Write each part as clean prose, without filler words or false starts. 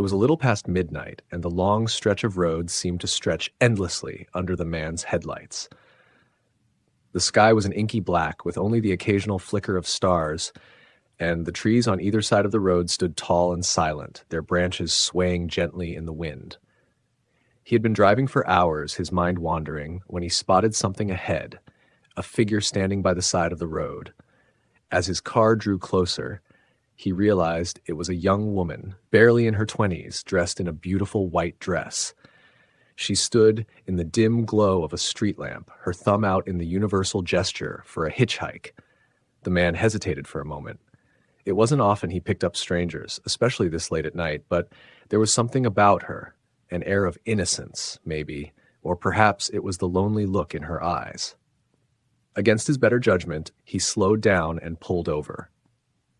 was a little past midnight, and the long stretch of road seemed to stretch endlessly under the man's headlights. The sky was an inky black, with only the occasional flicker of stars, and the trees on either side of the road stood tall and silent, their branches swaying gently in the wind. He had been driving for hours, his mind wandering, when he spotted something ahead, a figure standing by the side of the road. As his car drew closer, he realized it was a young woman, barely in her 20s, dressed in a beautiful white dress. She stood in the dim glow of a street lamp, her thumb out in the universal gesture for a hitchhike. The man hesitated for a moment. It wasn't often he picked up strangers, especially this late at night, but there was something about her, an air of innocence, maybe, or perhaps it was the lonely look in her eyes. Against his better judgment, he slowed down and pulled over.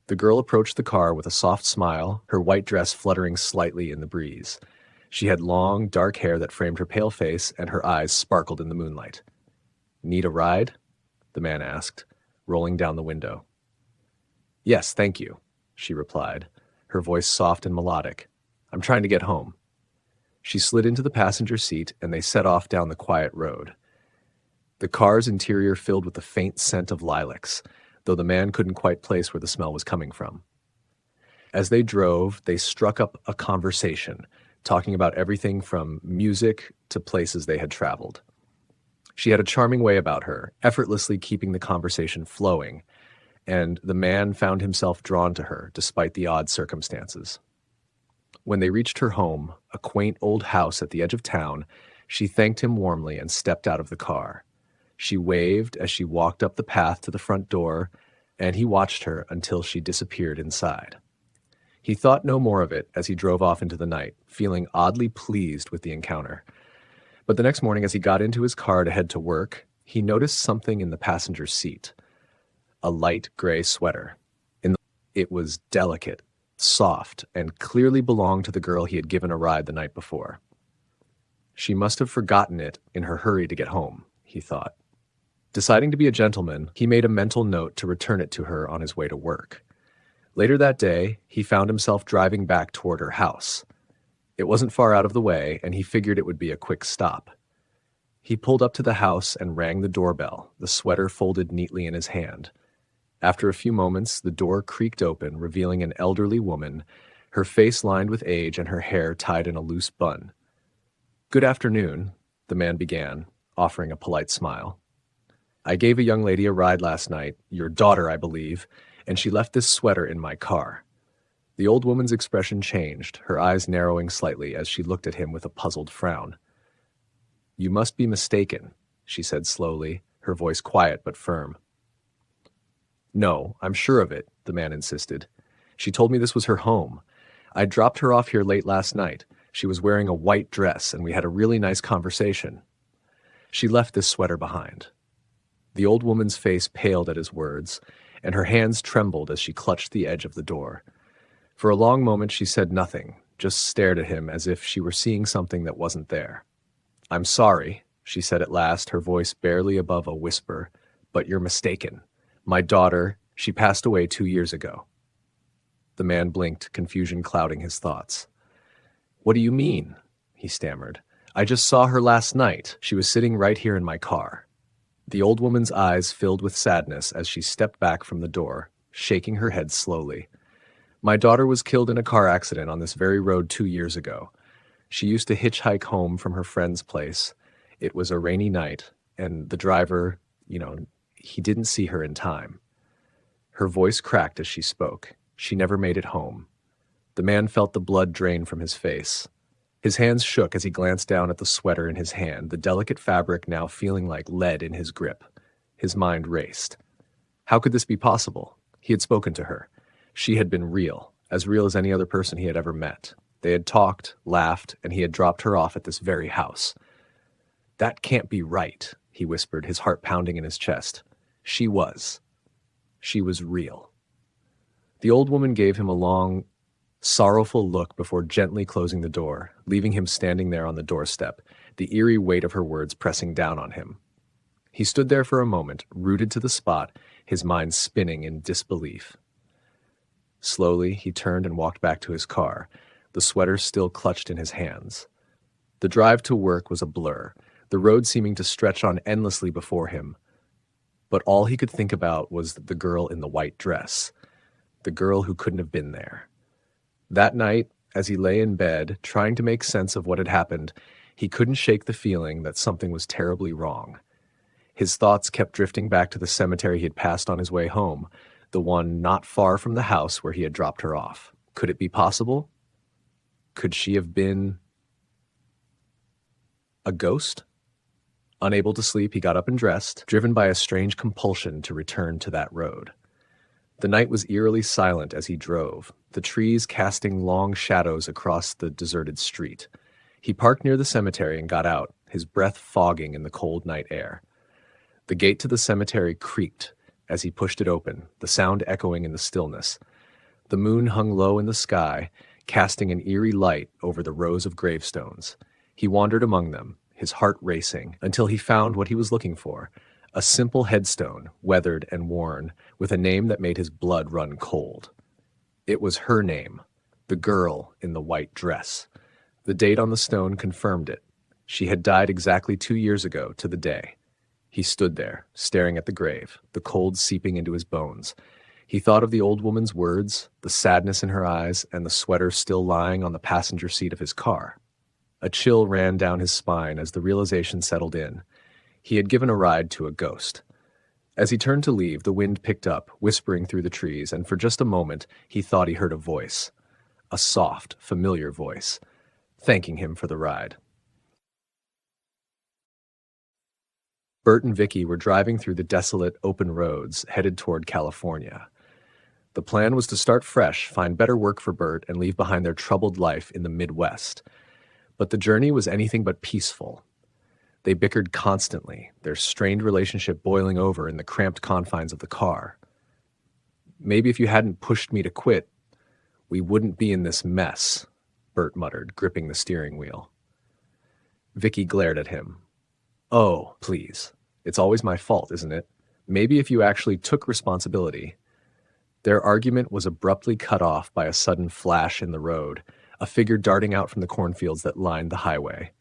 The girl approached the car with a soft smile, her white dress fluttering slightly in the breeze. She had long, dark hair that framed her pale face, and her eyes sparkled in the moonlight. "Need a ride?" the man asked, rolling down the window. "Yes, thank you," she replied, her voice soft and melodic. "I'm trying to get home." She slid into the passenger seat, and they set off down the quiet road. The car's interior filled with the faint scent of lilacs, though the man couldn't quite place where the smell was coming from. As they drove, they struck up a conversation, talking about everything from music to places they had traveled. She had a charming way about her, effortlessly keeping the conversation flowing, and the man found himself drawn to her despite the odd circumstances. When they reached her home, a quaint old house at the edge of town, she thanked him warmly and stepped out of the car. She waved as she walked up the path to the front door, and he watched her until she disappeared inside. He thought no more of it as he drove off into the night, feeling oddly pleased with the encounter. But the next morning, as he got into his car to head to work, he noticed something in the passenger seat. A light gray sweater. It was delicate, soft, and clearly belonged to the girl he had given a ride the night before. She must have forgotten it in her hurry to get home, he thought. Deciding to be a gentleman, he made a mental note to return it to her on his way to work. Later that day, he found himself driving back toward her house. It wasn't far out of the way, and he figured it would be a quick stop. He pulled up to the house and rang the doorbell, the sweater folded neatly in his hand. After a few moments, the door creaked open, revealing an elderly woman, her face lined with age and her hair tied in a loose bun. "Good afternoon," the man began, offering a polite smile. "I gave a young lady a ride last night, your daughter, I believe, and she left this sweater in my car." The old woman's expression changed, her eyes narrowing slightly as she looked at him with a puzzled frown. "You must be mistaken," she said slowly, her voice quiet but firm. "No, I'm sure of it," the man insisted. "She told me this was her home. I dropped her off here late last night. She was wearing a white dress, and we had a really nice conversation. She left this sweater behind." The old woman's face paled at his words, and her hands trembled as she clutched the edge of the door. For a long moment she said nothing, just stared at him as if she were seeing something that wasn't there. "I'm sorry," she said at last, her voice barely above a whisper, "but you're mistaken. My daughter, she passed away 2 years ago." The man blinked, confusion clouding his thoughts. "What do you mean?" he stammered. "I just saw her last night. She was sitting right here in my car." The old woman's eyes filled with sadness as she stepped back from the door, shaking her head slowly. "My daughter was killed in a car accident on this very road 2 years ago. She used to hitchhike home from her friend's place. It was a rainy night, and the driver, he didn't see her in time." Her voice cracked as she spoke. She never made it home. The man felt the blood drain from his face. His hands shook as he glanced down at the sweater in his hand, the delicate fabric now feeling like lead in his grip. His mind raced. How could this be possible? He had spoken to her. She had been real as any other person he had ever met. They had talked, laughed, and he had dropped her off at this very house. "That can't be right," he whispered, his heart pounding in his chest. She was real. The old woman gave him a long, sorrowful look before gently closing the door, leaving him standing there on the doorstep, the eerie weight of her words pressing down on him. He stood there for a moment, rooted to the spot, his mind spinning in disbelief. Slowly, he turned and walked back to his car, the sweater still clutched in his hands. The drive to work was a blur, the road seeming to stretch on endlessly before him. But all he could think about was the girl in the white dress, the girl who couldn't have been there. That night, as he lay in bed, trying to make sense of what had happened, he couldn't shake the feeling that something was terribly wrong. His thoughts kept drifting back to the cemetery he had passed on his way home, the one not far from the house where he had dropped her off. Could it be possible? Could she have been a ghost? Unable to sleep, he got up and dressed, driven by a strange compulsion to return to that road. The night was eerily silent as he drove, the trees casting long shadows across the deserted street. He parked near the cemetery and got out, his breath fogging in the cold night air. The gate to the cemetery creaked as he pushed it open, the sound echoing in the stillness. The moon hung low in the sky, casting an eerie light over the rows of gravestones. He wandered among them, his heart racing, until he found what he was looking for, a simple headstone, weathered and worn, with a name that made his blood run cold. It was her name, the girl in the white dress. The date on the stone confirmed it. She had died exactly 2 years ago to the day. He stood there, staring at the grave, the cold seeping into his bones. He thought of the old woman's words, the sadness in her eyes, and the sweater still lying on the passenger seat of his car. A chill ran down his spine as the realization settled in. He had given a ride to a ghost. As he turned to leave, the wind picked up, whispering through the trees, and for just a moment he thought he heard a voice. A soft, familiar voice, thanking him for the ride. Bert and Vicky were driving through the desolate, open roads, headed toward California. The plan was to start fresh, find better work for Bert, and leave behind their troubled life in the Midwest. But the journey was anything but peaceful. They bickered constantly, their strained relationship boiling over in the cramped confines of the car. "Maybe if you hadn't pushed me to quit, we wouldn't be in this mess," Bert muttered, gripping the steering wheel. Vicky glared at him. "Oh, please. It's always my fault, isn't it? Maybe if you actually took responsibility." Their argument was abruptly cut off by a sudden flash in the road, a figure darting out from the cornfields that lined the highway.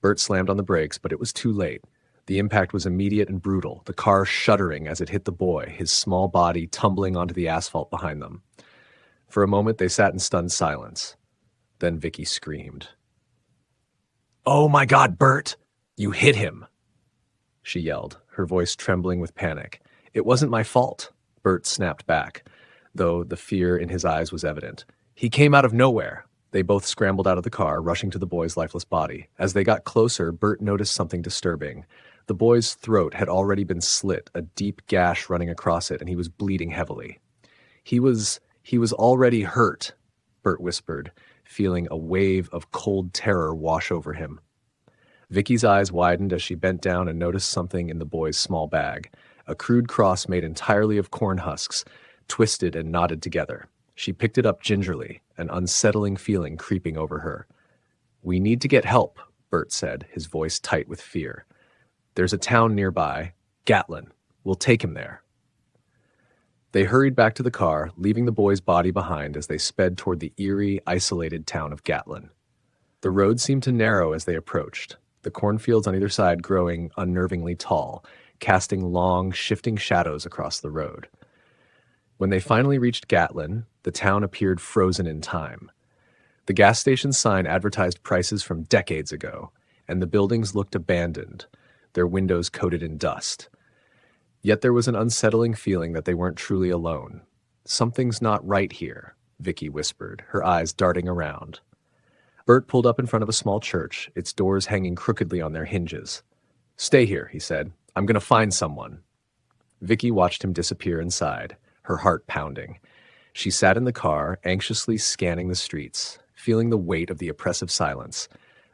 Bert slammed on the brakes, but it was too late. The impact was immediate and brutal, the car shuddering as it hit the boy, his small body tumbling onto the asphalt behind them. For a moment, they sat in stunned silence. Then Vicky screamed. "Oh my God, Bert! You hit him!" she yelled, her voice trembling with panic. "It wasn't my fault," Bert snapped back, though the fear in his eyes was evident. "He came out of nowhere." They both scrambled out of the car, rushing to the boy's lifeless body. As they got closer, Bert noticed something disturbing. The boy's throat had already been slit, a deep gash running across it, and he was bleeding heavily. He was already hurt," Bert whispered, feeling a wave of cold terror wash over him. Vicky's eyes widened as she bent down and noticed something in the boy's small bag, a crude cross made entirely of corn husks, twisted and knotted together. She picked it up gingerly, an unsettling feeling creeping over her. "We need to get help," Bert said, his voice tight with fear. "There's a town nearby, Gatlin. We'll take him there." They hurried back to the car, leaving the boy's body behind as they sped toward the eerie, isolated town of Gatlin. The road seemed to narrow as they approached, the cornfields on either side growing unnervingly tall, casting long, shifting shadows across the road. When they finally reached Gatlin, the town appeared frozen in time. The gas station sign advertised prices from decades ago, and the buildings looked abandoned, their windows coated in dust. Yet there was an unsettling feeling that they weren't truly alone. "Something's not right here," Vicky whispered, her eyes darting around. Bert pulled up in front of a small church, its doors hanging crookedly on their hinges. "Stay here," he said. "I'm going to find someone." Vicky watched him disappear inside, her heart pounding. She sat in the car, anxiously scanning the streets, feeling the weight of the oppressive silence.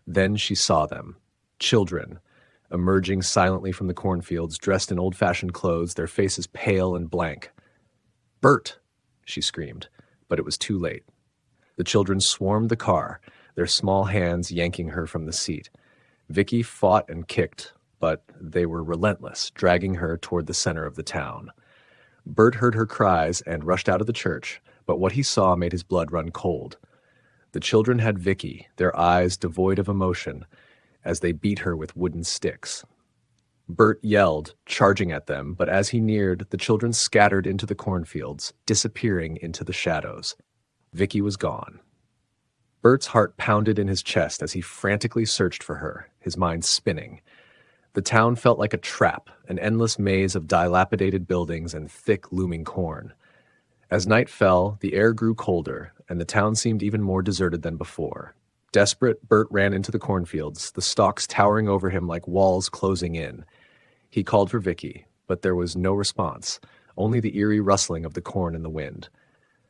Then she saw them, children, emerging silently from the cornfields, dressed in old-fashioned clothes, their faces pale and blank. "Bert!" she screamed, but it was too late. The children swarmed the car, their small hands yanking her from the seat. Vicky fought and kicked, but they were relentless, dragging her toward the center of the town. Bert heard her cries and rushed out of the church, but what he saw made his blood run cold. The children had Vicky, their eyes devoid of emotion, as they beat her with wooden sticks. Bert yelled, charging at them, but as he neared, the children scattered into the cornfields, disappearing into the shadows. Vicky was gone. Bert's heart pounded in his chest as he frantically searched for her, his mind spinning. The town felt like a trap, an endless maze of dilapidated buildings and thick, looming corn. As night fell, the air grew colder, and the town seemed even more deserted than before. Desperate, Bert ran into the cornfields, the stalks towering over him like walls closing in. He called for Vicky, but there was no response, only the eerie rustling of the corn in the wind.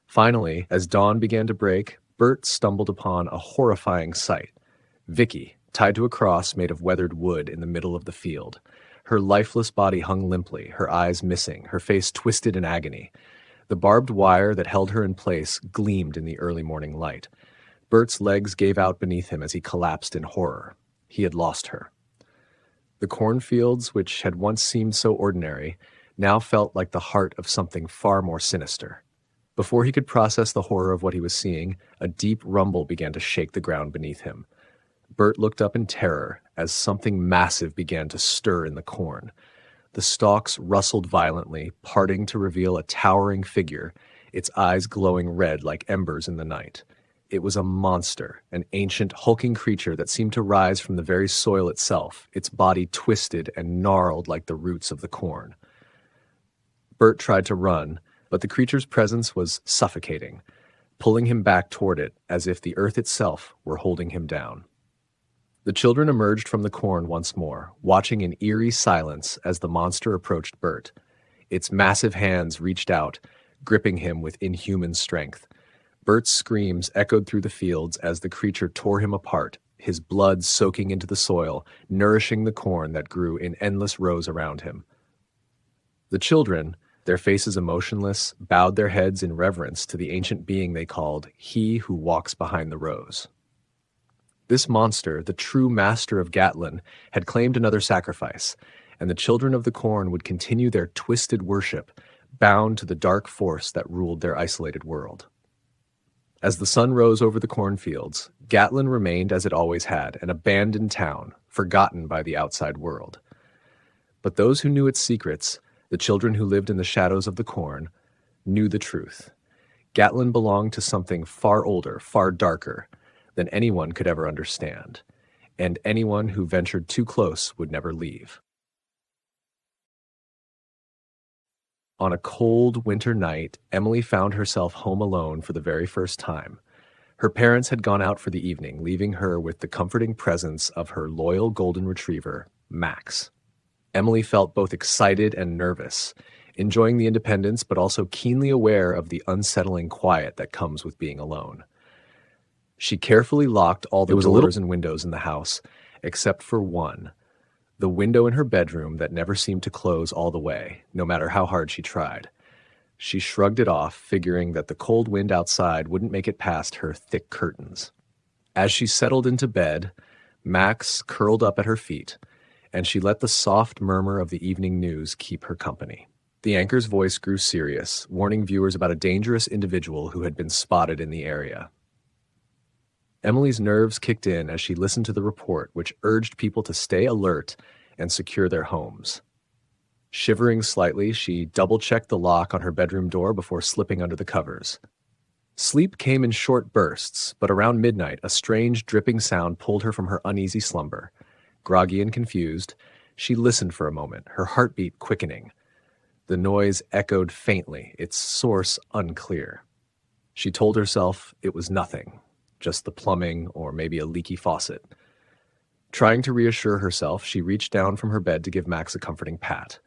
Finally, as dawn began to break, Bert stumbled upon a horrifying sight. Vicky, tied to a cross made of weathered wood in the middle of the field. Her lifeless body hung limply, her eyes missing, her face twisted in agony. The barbed wire that held her in place gleamed in the early morning light. Bert's legs gave out beneath him as he collapsed in horror. He had lost her. The cornfields, which had once seemed so ordinary, now felt like the heart of something far more sinister. Before he could process the horror of what he was seeing, a deep rumble began to shake the ground beneath him. Bert looked up in terror as something massive began to stir in the corn. The stalks rustled violently, parting to reveal a towering figure, its eyes glowing red like embers in the night. It was a monster, an ancient, hulking creature that seemed to rise from the very soil itself, its body twisted and gnarled like the roots of the corn. Bert tried to run, but the creature's presence was suffocating, pulling him back toward it as if the earth itself were holding him down. The children emerged from the corn once more, watching in eerie silence as the monster approached Bert. Its massive hands reached out, gripping him with inhuman strength. Bert's screams echoed through the fields as the creature tore him apart, his blood soaking into the soil, nourishing the corn that grew in endless rows around him. The children, their faces emotionless, bowed their heads in reverence to the ancient being they called He Who Walks Behind the Rows. This monster, the true master of Gatlin, had claimed another sacrifice, and the children of the corn would continue their twisted worship, bound to the dark force that ruled their isolated world. As the sun rose over the cornfields, Gatlin remained as it always had, an abandoned town, forgotten by the outside world. But those who knew its secrets, the children who lived in the shadows of the corn, knew the truth. Gatlin belonged to something far older, far darker, than anyone could ever understand, and anyone who ventured too close would never leave. On a cold winter night, Emily found herself home alone for the very first time. Her parents had gone out for the evening, leaving her with the comforting presence of her loyal golden retriever, Max. Emily felt both excited and nervous, enjoying the independence but also keenly aware of the unsettling quiet that comes with being alone. She carefully locked all the doors and windows in the house, except for one, the window in her bedroom that never seemed to close all the way, no matter how hard she tried. She shrugged it off, figuring that the cold wind outside wouldn't make it past her thick curtains. As she settled into bed, Max curled up at her feet, and she let the soft murmur of the evening news keep her company. The anchor's voice grew serious, warning viewers about a dangerous individual who had been spotted in the area. Emily's nerves kicked in as she listened to the report, which urged people to stay alert and secure their homes. Shivering slightly, she double-checked the lock on her bedroom door before slipping under the covers. Sleep came in short bursts, but around midnight, a strange dripping sound pulled her from her uneasy slumber. Groggy and confused, she listened for a moment, her heartbeat quickening. The noise echoed faintly, its source unclear. She told herself it was nothing, just the plumbing or maybe a leaky faucet. Trying to reassure herself, she reached down from her bed to give Max a comforting pat.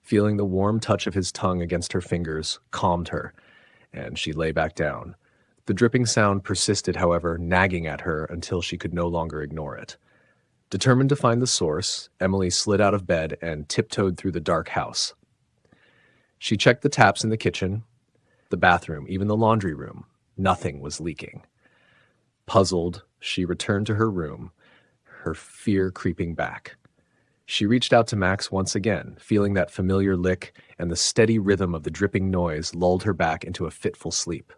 Feeling the warm touch of his tongue against her fingers calmed her, and she lay back down. The dripping sound persisted, however, nagging at her until she could no longer ignore it. Determined to find the source, Emily slid out of bed and tiptoed through the dark house. She checked the taps in the kitchen, the bathroom, even the laundry room. Nothing was leaking. Puzzled, she returned to her room, her fear creeping back. She reached out to Max once again, feeling that familiar lick, and the steady rhythm of the dripping noise lulled her back into a fitful sleep.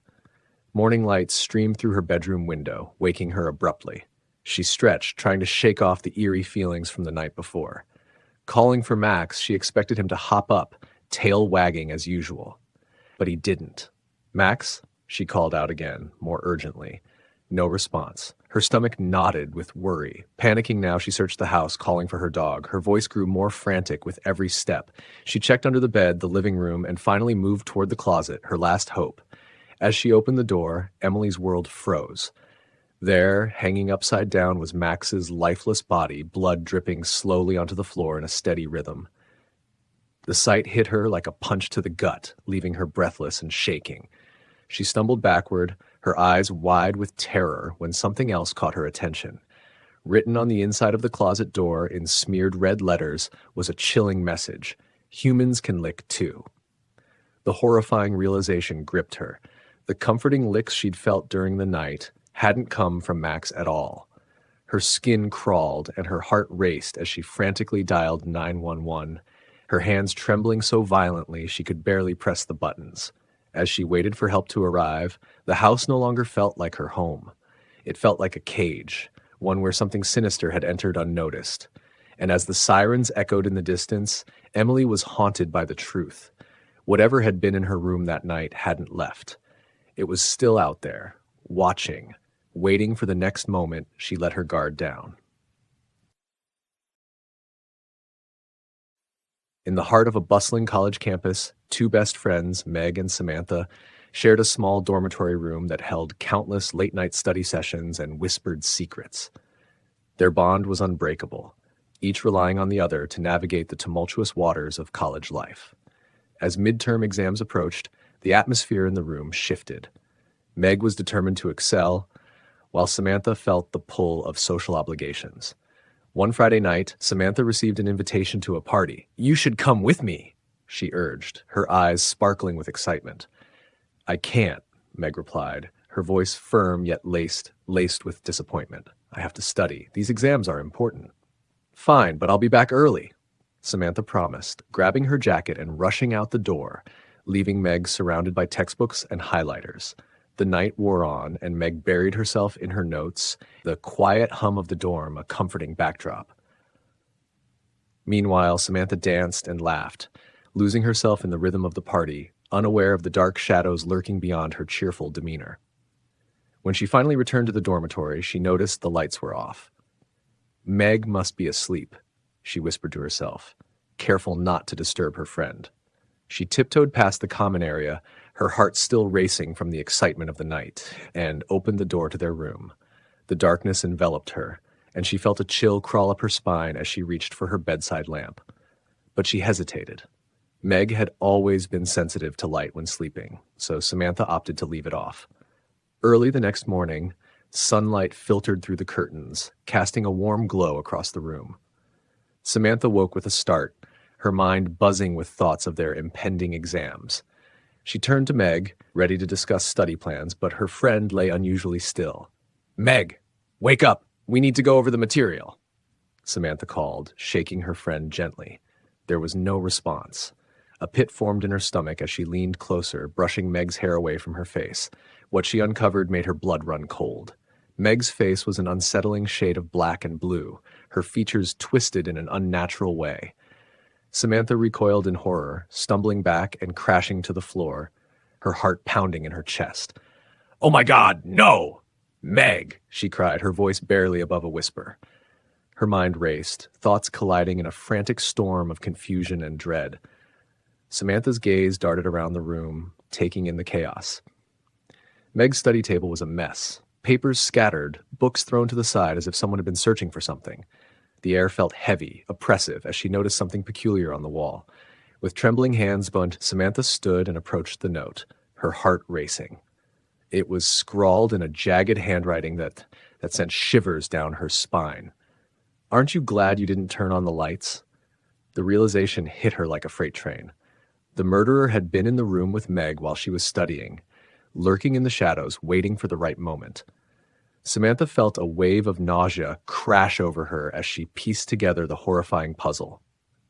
Morning light streamed through her bedroom window, waking her abruptly. She stretched, trying to shake off the eerie feelings from the night before. Calling for Max, she expected him to hop up, tail wagging as usual. But he didn't. "Max?" she called out again, more urgently. No response. Her stomach knotted with worry. Panicking now, she searched the house, calling for her dog. Her voice grew more frantic with every step. She checked under the bed, the living room, and finally moved toward the closet, her last hope. As she opened the door, Emily's world froze. There, hanging upside down, was Max's lifeless body, blood dripping slowly onto the floor in a steady rhythm. The sight hit her like a punch to the gut, leaving her breathless and shaking. She stumbled backward, her eyes wide with terror, when something else caught her attention. Written on the inside of the closet door in smeared red letters was a chilling message: "Humans can lick too." The horrifying realization gripped her. The comforting licks she'd felt during the night hadn't come from Max at all. Her skin crawled and her heart raced as she frantically dialed 911, her hands trembling so violently she could barely press the buttons. As she waited for help to arrive, the house no longer felt like her home. It felt like a cage, one where something sinister had entered unnoticed. And as the sirens echoed in the distance, Emily was haunted by the truth. Whatever had been in her room that night hadn't left. It was still out there, watching, waiting for the next moment she let her guard down. In the heart of a bustling college campus, two best friends, Meg and Samantha, shared a small dormitory room that held countless late-night study sessions and whispered secrets. Their bond was unbreakable, each relying on the other to navigate the tumultuous waters of college life. As midterm exams approached, the atmosphere in the room shifted. Meg was determined to excel, while Samantha felt the pull of social obligations. One Friday night, Samantha received an invitation to a party. "You should come with me," she urged, her eyes sparkling with excitement. "I can't," Meg replied, her voice firm yet laced with disappointment. "I have to study. These exams are important." "Fine, but I'll be back early," Samantha promised, grabbing her jacket and rushing out the door, leaving Meg surrounded by textbooks and highlighters. The night wore on, and Meg buried herself in her notes, the quiet hum of the dorm a comforting backdrop. Meanwhile, Samantha danced and laughed, losing herself in the rhythm of the party, unaware of the dark shadows lurking beyond her cheerful demeanor. When she finally returned to the dormitory, she noticed the lights were off. "Meg must be asleep," she whispered to herself, careful not to disturb her friend. She tiptoed past the common area, her heart still racing from the excitement of the night, and opened the door to their room. The darkness enveloped her, and she felt a chill crawl up her spine as she reached for her bedside lamp. But she hesitated. Meg had always been sensitive to light when sleeping, so Samantha opted to leave it off. Early the next morning, sunlight filtered through the curtains, casting a warm glow across the room. Samantha woke with a start, her mind buzzing with thoughts of their impending exams. She turned to Meg, ready to discuss study plans, but her friend lay unusually still. "Meg, wake up! We need to go over the material," Samantha called, shaking her friend gently. There was no response. A pit formed in her stomach as she leaned closer, brushing Meg's hair away from her face. What she uncovered made her blood run cold. Meg's face was an unsettling shade of black and blue, her features twisted in an unnatural way. Samantha recoiled in horror, stumbling back and crashing to the floor, her heart pounding in her chest. "Oh my God, no! Meg!" she cried, her voice barely above a whisper. Her mind raced, thoughts colliding in a frantic storm of confusion and dread. Samantha's gaze darted around the room, taking in the chaos. Meg's study table was a mess. Papers scattered, books thrown to the side as if someone had been searching for something. The air felt heavy, oppressive, as she noticed something peculiar on the wall. With trembling hands, Samantha stood and approached the note, her heart racing. It was scrawled in a jagged handwriting that sent shivers down her spine. "Aren't you glad you didn't turn on the lights?" The realization hit her like a freight train. The murderer had been in the room with Meg while she was studying, lurking in the shadows, waiting for the right moment. Samantha felt a wave of nausea crash over her as she pieced together the horrifying puzzle.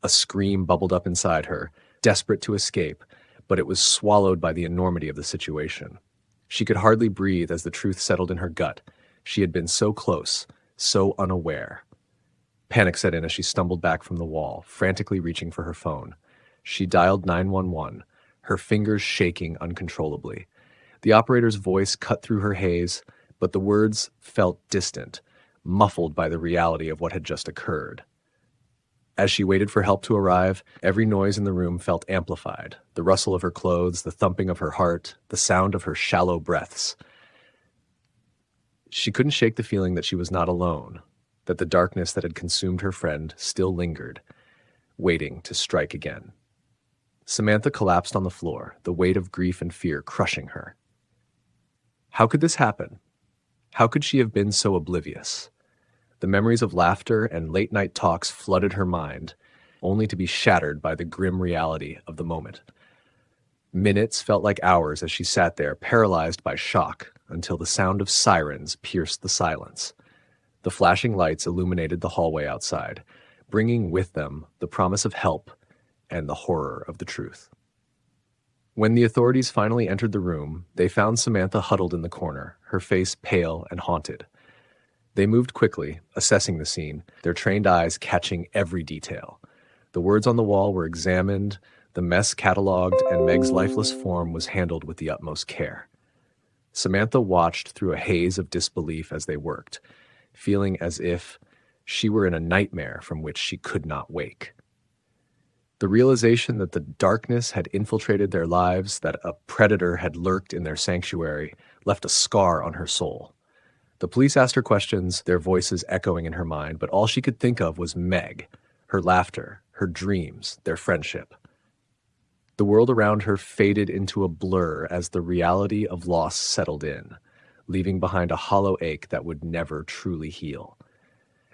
A scream bubbled up inside her, desperate to escape, but it was swallowed by the enormity of the situation. She could hardly breathe as the truth settled in her gut. She had been so close, so unaware. Panic set in as she stumbled back from the wall, frantically reaching for her phone. She dialed 911, her fingers shaking uncontrollably. The operator's voice cut through her haze, but the words felt distant, muffled by the reality of what had just occurred. As she waited for help to arrive, every noise in the room felt amplified. The rustle of her clothes, the thumping of her heart, the sound of her shallow breaths. She couldn't shake the feeling that she was not alone, that the darkness that had consumed her friend still lingered, waiting to strike again. Samantha collapsed on the floor, the weight of grief and fear crushing her. How could this happen? How could she have been so oblivious? The memories of laughter and late-night talks flooded her mind, only to be shattered by the grim reality of the moment. Minutes felt like hours as she sat there, paralyzed by shock, until the sound of sirens pierced the silence. The flashing lights illuminated the hallway outside, bringing with them the promise of help and the horror of the truth. When the authorities finally entered the room, they found Samantha huddled in the corner, her face pale and haunted. They moved quickly, assessing the scene, their trained eyes catching every detail. The words on the wall were examined, the mess catalogued, and Meg's lifeless form was handled with the utmost care. Samantha watched through a haze of disbelief as they worked, feeling as if she were in a nightmare from which she could not wake. The realization that the darkness had infiltrated their lives, that a predator had lurked in their sanctuary, left a scar on her soul. The police asked her questions, their voices echoing in her mind, but all she could think of was Meg, her laughter, her dreams, their friendship. The world around her faded into a blur as the reality of loss settled in, leaving behind a hollow ache that would never truly heal.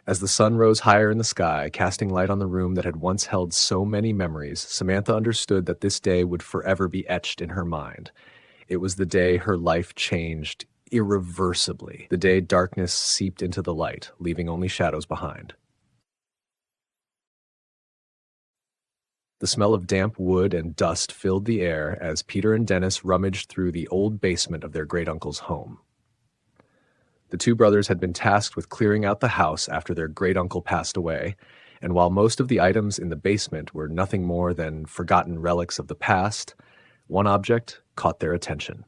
As the sun rose higher in the sky, casting light on the room that had once held so many memories, Samantha understood that this day would forever be etched in her mind. It was the day her life changed irreversibly, the day darkness seeped into the light, leaving only shadows behind. The smell of damp wood and dust filled the air as Peter and Dennis rummaged through the old basement of their great-uncle's home. The two brothers had been tasked with clearing out the house after their great-uncle passed away, and while most of the items in the basement were nothing more than forgotten relics of the past, one object caught their attention.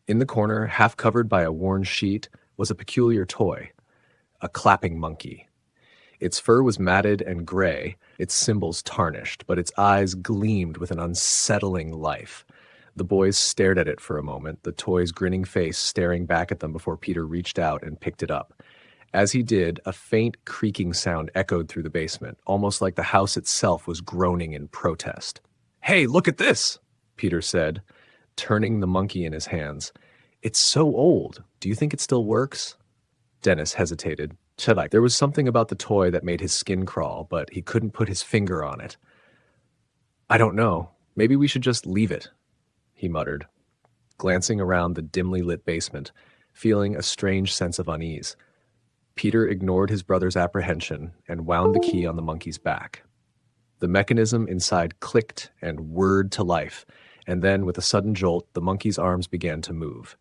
In the corner, half covered by a worn sheet, was a peculiar toy, a clapping monkey. Its fur was matted and gray, its symbols tarnished, but its eyes gleamed with an unsettling life. The boys stared at it for a moment, the toy's grinning face staring back at them before Peter reached out and picked it up. As he did, a faint creaking sound echoed through the basement, almost like the house itself was groaning in protest. "Hey, look at this!" Peter said, turning the monkey in his hands. "It's so old. Do you think it still works?" Dennis hesitated. There was something about the toy that made his skin crawl, but he couldn't put his finger on it. "I don't know. Maybe we should just leave it," he muttered, glancing around the dimly lit basement, feeling a strange sense of unease. Peter ignored his brother's apprehension and wound the key on the monkey's back. The mechanism inside clicked and whirred to life, and then, with a sudden jolt, the monkey's arms began to move.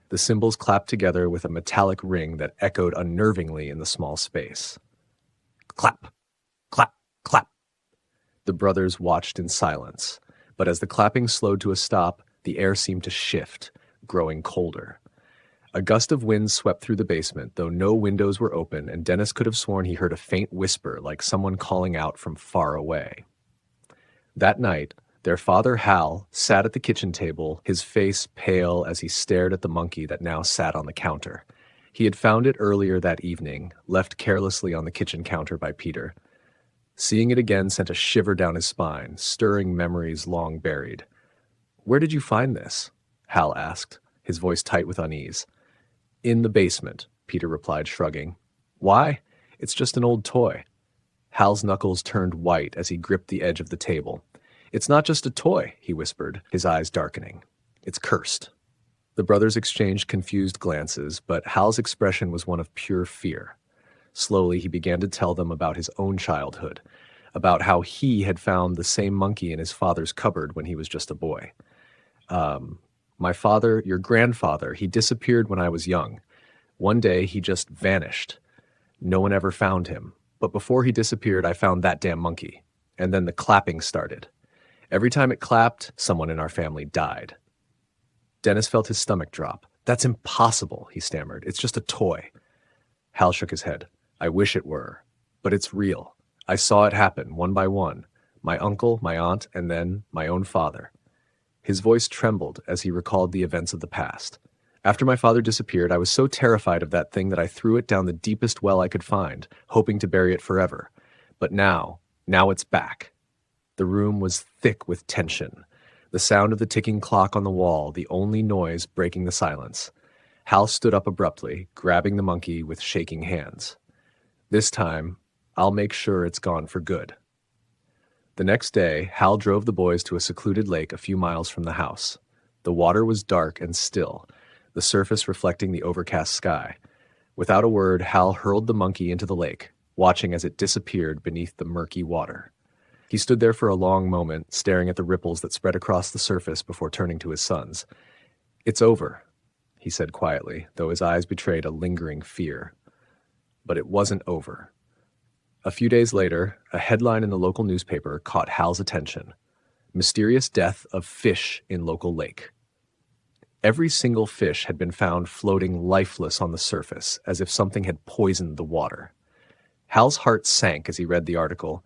The cymbals clapped together with a metallic ring that echoed unnervingly in the small space. Clap, clap, clap. The brothers watched in silence, but as the clapping slowed to a stop, the air seemed to shift, growing colder. A gust of wind swept through the basement, though no windows were open, and Dennis could have sworn he heard a faint whisper like someone calling out from far away. That night, their father, Hal, sat at the kitchen table, his face pale as he stared at the monkey that now sat on the counter. He had found it earlier that evening, left carelessly on the kitchen counter by Peter. Seeing it again sent a shiver down his spine, stirring memories long buried. "Where did you find this?" Hal asked, his voice tight with unease. "In the basement," Peter replied, shrugging. "Why? It's just an old toy." Hal's knuckles turned white as he gripped the edge of the table. "It's not just a toy," he whispered, his eyes darkening. "It's cursed." The brothers exchanged confused glances, but Hal's expression was one of pure fear. Slowly, he began to tell them about his own childhood, about how he had found the same monkey in his father's cupboard when he was just a boy. My father, your grandfather, he disappeared when I was young. One day, he just vanished. No one ever found him. But before he disappeared, I found that damn monkey. And then the clapping started. Every time it clapped, someone in our family died. Dennis felt his stomach drop. That's impossible, he stammered. It's just a toy. Hal shook his head. I wish it were. But it's real. I saw it happen, one by one. My uncle, my aunt, and then my own father. His voice trembled as he recalled the events of the past. After my father disappeared, I was so terrified of that thing that I threw it down the deepest well I could find, hoping to bury it forever. But now it's back. The room was thick with tension. The sound of the ticking clock on the wall, the only noise breaking the silence. Hal stood up abruptly, grabbing the monkey with shaking hands. This time, I'll make sure it's gone for good. The next day, Hal drove the boys to a secluded lake a few miles from the house. The water was dark and still, the surface reflecting the overcast sky. Without a word, Hal hurled the monkey into the lake, watching as it disappeared beneath the murky water. He stood there for a long moment, staring at the ripples that spread across the surface before turning to his sons. It's over, he said quietly, though his eyes betrayed a lingering fear. But it wasn't over. A few days later, a headline in the local newspaper caught Hal's attention. Mysterious death of fish in local lake. Every single fish had been found floating lifeless on the surface, as if something had poisoned the water. Hal's heart sank as he read the article,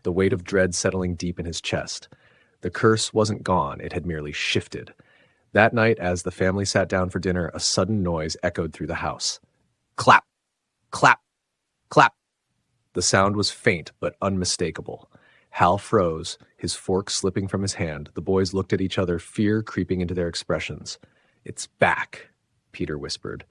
the weight of dread settling deep in his chest. The curse wasn't gone, it had merely shifted. That night, as the family sat down for dinner, a sudden noise echoed through the house. Clap! Clap! Clap! The sound was faint but unmistakable. Hal froze, his fork slipping from his hand. The boys looked at each other, fear creeping into their expressions. It's back, Peter whispered.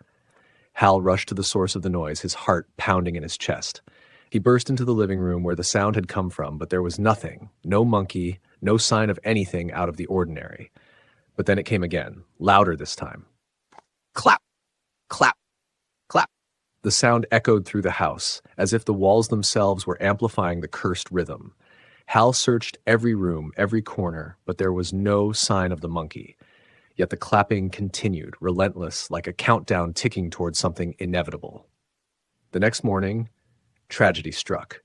Hal rushed to the source of the noise, his heart pounding in his chest. He burst into the living room where the sound had come from, but there was nothing, no monkey, no sign of anything out of the ordinary. But then it came again, louder this time. Clap! Clap! Clap! The sound echoed through the house, as if the walls themselves were amplifying the cursed rhythm. Hal searched every room, every corner, but there was no sign of the monkey. Yet the clapping continued, relentless, like a countdown ticking towards something inevitable. The next morning, tragedy struck.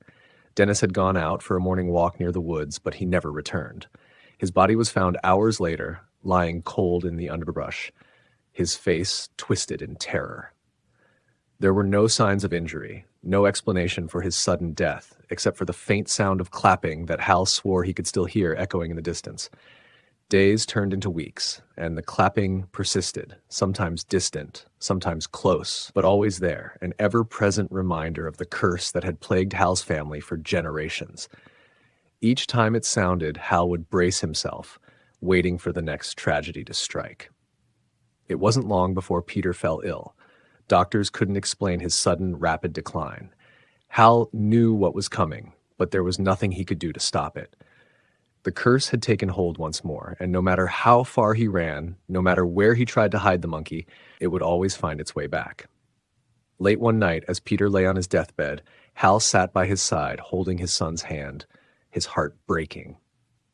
Dennis had gone out for a morning walk near the woods, but he never returned. His body was found hours later, lying cold in the underbrush, his face twisted in terror. There were no signs of injury, no explanation for his sudden death, except for the faint sound of clapping that Hal swore he could still hear echoing in the distance. Days turned into weeks, and the clapping persisted, sometimes distant, sometimes close, but always there, an ever-present reminder of the curse that had plagued Hal's family for generations. Each time it sounded, Hal would brace himself, waiting for the next tragedy to strike. It wasn't long before Peter fell ill. Doctors couldn't explain his sudden, rapid decline. Hal knew what was coming, but there was nothing he could do to stop it. The curse had taken hold once more, and no matter how far he ran, no matter where he tried to hide the monkey, it would always find its way back. Late one night, as Peter lay on his deathbed, Hal sat by his side, holding his son's hand, his heart breaking.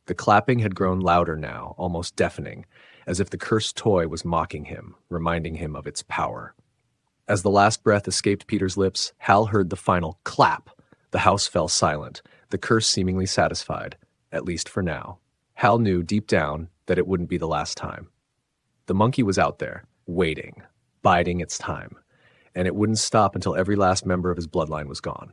The clapping had grown louder now, almost deafening, as if the cursed toy was mocking him, reminding him of its power. As the last breath escaped Peter's lips, Hal heard the final clap. The house fell silent, the curse seemingly satisfied, at least for now. Hal knew deep down that it wouldn't be the last time. The monkey was out there, waiting, biding its time, and it wouldn't stop until every last member of his bloodline was gone.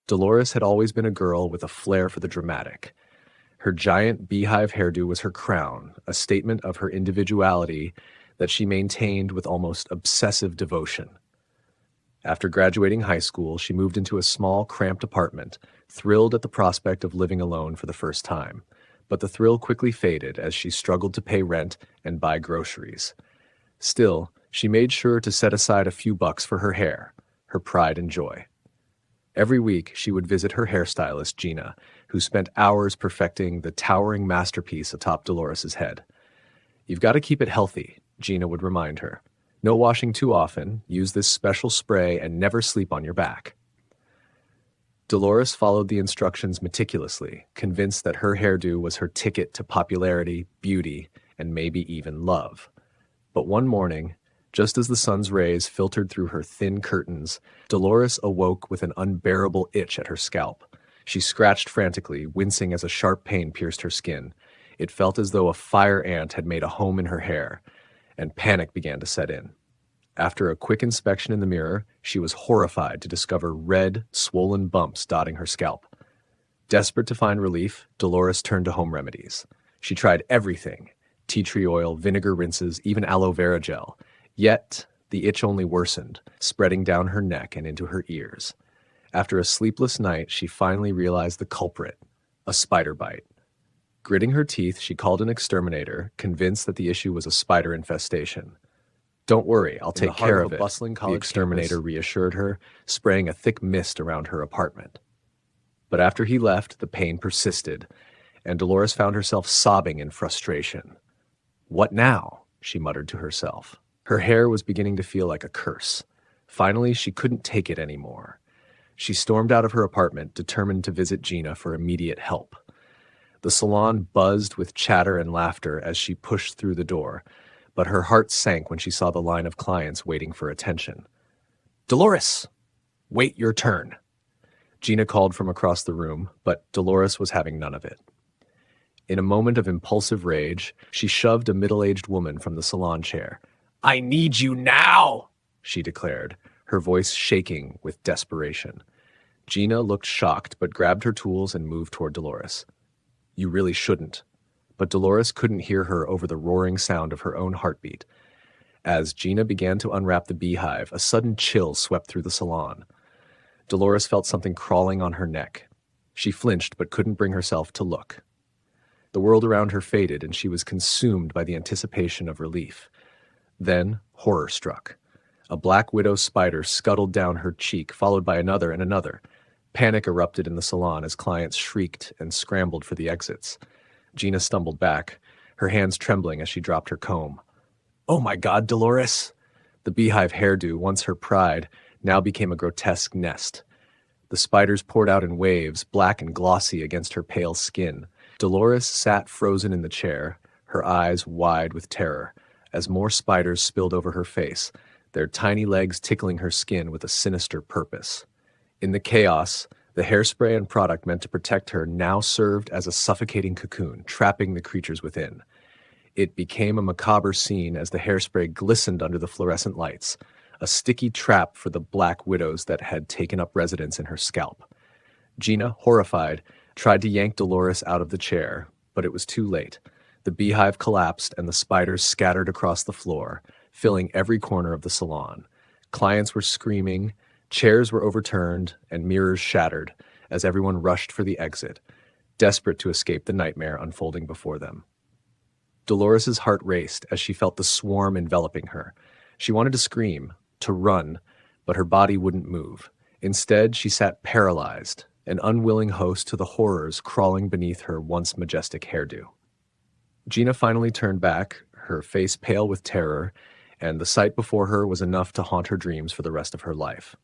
Dolores had always been a girl with a flair for the dramatic. Her giant beehive hairdo was her crown, a statement of her individuality that she maintained with almost obsessive devotion. After graduating high school, she moved into a small, cramped apartment, thrilled at the prospect of living alone for the first time. But the thrill quickly faded as she struggled to pay rent and buy groceries. Still, she made sure to set aside a few bucks for her hair, her pride and joy. Every week, she would visit her hairstylist, Gina, who spent hours perfecting the towering masterpiece atop Dolores's head. You've got to keep it healthy, Gina would remind her. No washing too often, use this special spray, and never sleep on your back. Dolores followed the instructions meticulously, convinced that her hairdo was her ticket to popularity, beauty, and maybe even love. But one morning, just as the sun's rays filtered through her thin curtains, Dolores awoke with an unbearable itch at her scalp. She scratched frantically, wincing as a sharp pain pierced her skin. It felt as though a fire ant had made a home in her hair, and panic began to set in. After a quick inspection in the mirror, she was horrified to discover red, swollen bumps dotting her scalp. Desperate to find relief, Dolores turned to home remedies. She tried everything: tea tree oil, vinegar rinses, even aloe vera gel. Yet, the itch only worsened, spreading down her neck and into her ears. After a sleepless night, she finally realized the culprit: a spider bite. Gritting her teeth, she called an exterminator, convinced that the issue was a spider infestation. "Don't worry, I'll take care of it," the exterminator reassured her, spraying a thick mist around her apartment. But after he left, the pain persisted, and Dolores found herself sobbing in frustration. "What now?" she muttered to herself. Her hair was beginning to feel like a curse. Finally, she couldn't take it anymore. She stormed out of her apartment, determined to visit Gina for immediate help. The salon buzzed with chatter and laughter as she pushed through the door, but her heart sank when she saw the line of clients waiting for attention. "Dolores! Wait your turn!" Gina called from across the room, but Dolores was having none of it. In a moment of impulsive rage, she shoved a middle-aged woman from the salon chair. "I need you now!" she declared, her voice shaking with desperation. Gina looked shocked but grabbed her tools and moved toward Dolores. "You really shouldn't." But Dolores couldn't hear her over the roaring sound of her own heartbeat. As Gina began to unwrap the beehive, a sudden chill swept through the salon. Dolores felt something crawling on her neck. She flinched but couldn't bring herself to look. The world around her faded, and she was consumed by the anticipation of relief. Then horror struck. A black widow spider scuttled down her cheek, followed by another and another. Panic erupted in the salon as clients shrieked and scrambled for the exits. Gina stumbled back, her hands trembling as she dropped her comb. "Oh my God, Dolores!" The beehive hairdo, once her pride, now became a grotesque nest. The spiders poured out in waves, black and glossy against her pale skin. Dolores sat frozen in the chair, her eyes wide with terror, as more spiders spilled over her face, their tiny legs tickling her skin with a sinister purpose. In the chaos, the hairspray and product meant to protect her now served as a suffocating cocoon, trapping the creatures within. It became a macabre scene as the hairspray glistened under the fluorescent lights, a sticky trap for the black widows that had taken up residence in her scalp. Gina, horrified, tried to yank Dolores out of the chair, but it was too late. The beehive collapsed and the spiders scattered across the floor, filling every corner of the salon. Clients were screaming, chairs were overturned, and mirrors shattered as everyone rushed for the exit, desperate to escape the nightmare unfolding before them. Dolores's heart raced as she felt the swarm enveloping her. She wanted to scream, to run, but her body wouldn't move. Instead, she sat paralyzed, an unwilling host to the horrors crawling beneath her once majestic hairdo. Gina finally turned back, her face pale with terror, and the sight before her was enough to haunt her dreams for the rest of her life.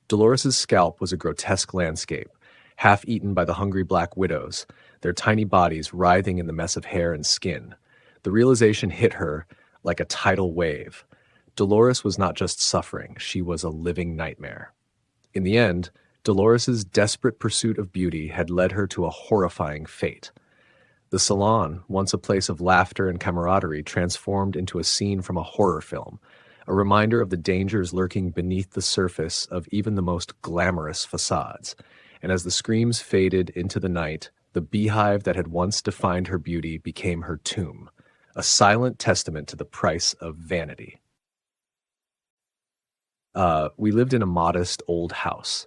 Dolores's scalp was a grotesque landscape, half eaten by the hungry black widows, their tiny bodies writhing in the mess of hair and skin. The realization hit her like a tidal wave. Dolores was not just suffering, she was a living nightmare. In the end, Dolores's desperate pursuit of beauty had led her to a horrifying fate. The salon, once a place of laughter and camaraderie, transformed into a scene from a horror film, a reminder of the dangers lurking beneath the surface of even the most glamorous facades. And as the screams faded into the night, the beehive that had once defined her beauty became her tomb, a silent testament to the price of vanity. We lived in a modest old house,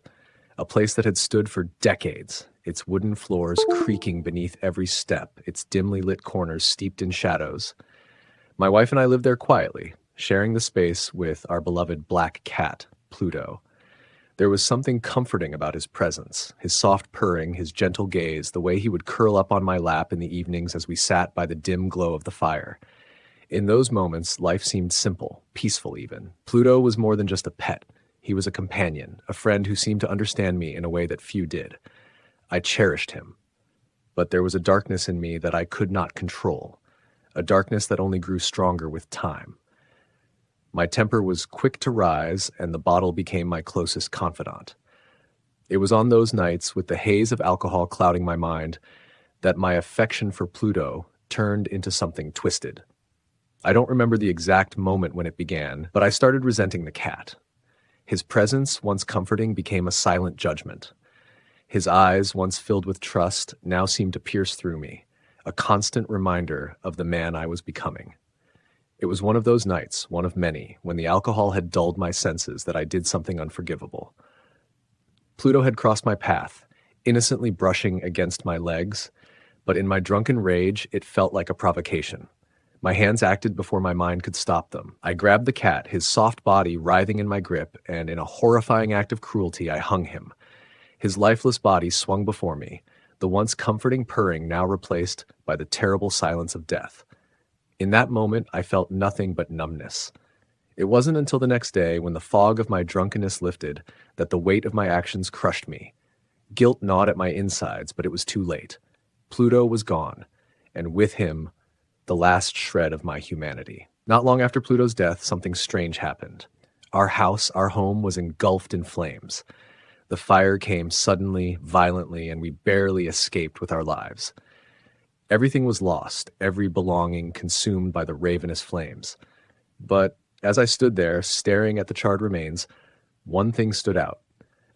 a place that had stood for decades, its wooden floors creaking beneath every step, its dimly lit corners steeped in shadows. My wife and I lived there quietly, sharing the space with our beloved black cat, Pluto. There was something comforting about his presence, his soft purring, his gentle gaze, the way he would curl up on my lap in the evenings as we sat by the dim glow of the fire. In those moments, life seemed simple, peaceful even. Pluto was more than just a pet. He was a companion, a friend who seemed to understand me in a way that few did. I cherished him. But there was a darkness in me that I could not control, a darkness that only grew stronger with time. My temper was quick to rise, and the bottle became my closest confidant. It was on those nights, with the haze of alcohol clouding my mind, that my affection for Pluto turned into something twisted. I don't remember the exact moment when it began, but I started resenting the cat. His presence, once comforting, became a silent judgment. His eyes, once filled with trust, now seemed to pierce through me, a constant reminder of the man I was becoming. It was one of those nights, one of many, when the alcohol had dulled my senses, that I did something unforgivable. Pluto had crossed my path, innocently brushing against my legs, but in my drunken rage, it felt like a provocation. My hands acted before my mind could stop them. I grabbed the cat, his soft body writhing in my grip, and in a horrifying act of cruelty, I hung him. His lifeless body swung before me, the once comforting purring now replaced by the terrible silence of death. In that moment, I felt nothing but numbness. It wasn't until the next day, when the fog of my drunkenness lifted, that the weight of my actions crushed me. Guilt gnawed at my insides, but it was too late. Pluto was gone, and with him, the last shred of my humanity. Not long after Pluto's death, something strange happened. Our house, our home, was engulfed in flames. The fire came suddenly, violently, and we barely escaped with our lives. Everything was lost, every belonging consumed by the ravenous flames. But as I stood there, staring at the charred remains, one thing stood out.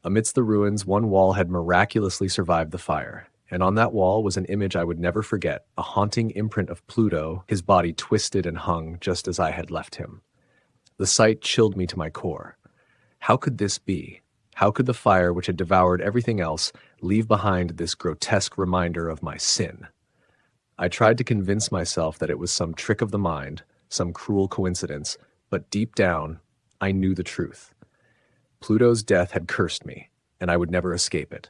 Amidst the ruins, one wall had miraculously survived the fire, and on that wall was an image I would never forget, a haunting imprint of Pluto, his body twisted and hung just as I had left him. The sight chilled me to my core. How could this be? How could the fire, which had devoured everything else, leave behind this grotesque reminder of my sin? I tried to convince myself that it was some trick of the mind, some cruel coincidence, but deep down, I knew the truth. Pluto's death had cursed me, and I would never escape it.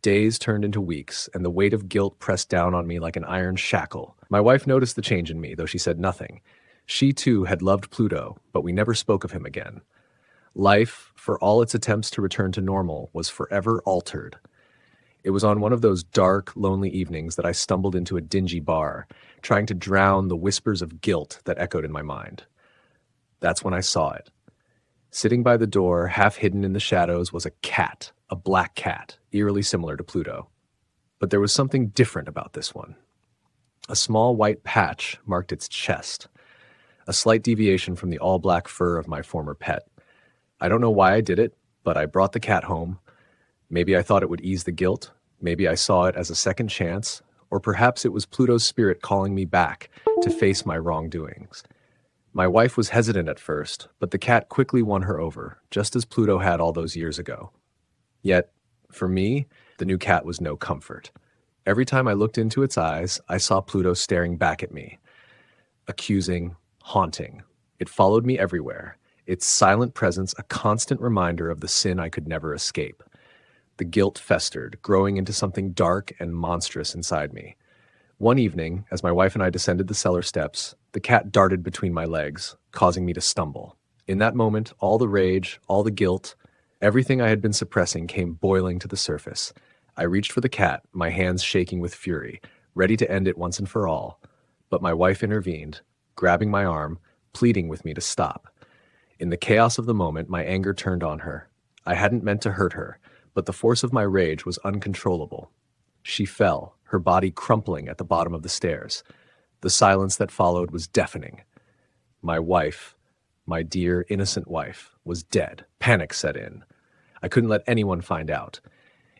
Days turned into weeks, and the weight of guilt pressed down on me like an iron shackle. My wife noticed the change in me, though she said nothing. She, too, had loved Pluto, but we never spoke of him again. Life, for all its attempts to return to normal, was forever altered. It was on one of those dark, lonely evenings that I stumbled into a dingy bar, trying to drown the whispers of guilt that echoed in my mind. That's when I saw it. Sitting by the door, half hidden in the shadows, was a cat, a black cat, eerily similar to Pluto. But there was something different about this one. A small white patch marked its chest, a slight deviation from the all-black fur of my former pet. I don't know why I did it, but I brought the cat home. Maybe I thought it would ease the guilt, maybe I saw it as a second chance, or perhaps it was Pluto's spirit calling me back to face my wrongdoings. My wife was hesitant at first, but the cat quickly won her over, just as Pluto had all those years ago. Yet, for me, the new cat was no comfort. Every time I looked into its eyes, I saw Pluto staring back at me. Accusing, haunting. It followed me everywhere, its silent presence a constant reminder of the sin I could never escape. The guilt festered, growing into something dark and monstrous inside me. One evening, as my wife and I descended the cellar steps, the cat darted between my legs, causing me to stumble. In that moment, all the rage, all the guilt, everything I had been suppressing came boiling to the surface. I reached for the cat, my hands shaking with fury, ready to end it once and for all. But my wife intervened, grabbing my arm, pleading with me to stop. In the chaos of the moment, my anger turned on her. I hadn't meant to hurt her, but the force of my rage was uncontrollable. She fell, her body crumpling at the bottom of the stairs. The silence that followed was deafening. My wife, my dear, innocent wife, was dead. Panic set in. I couldn't let anyone find out.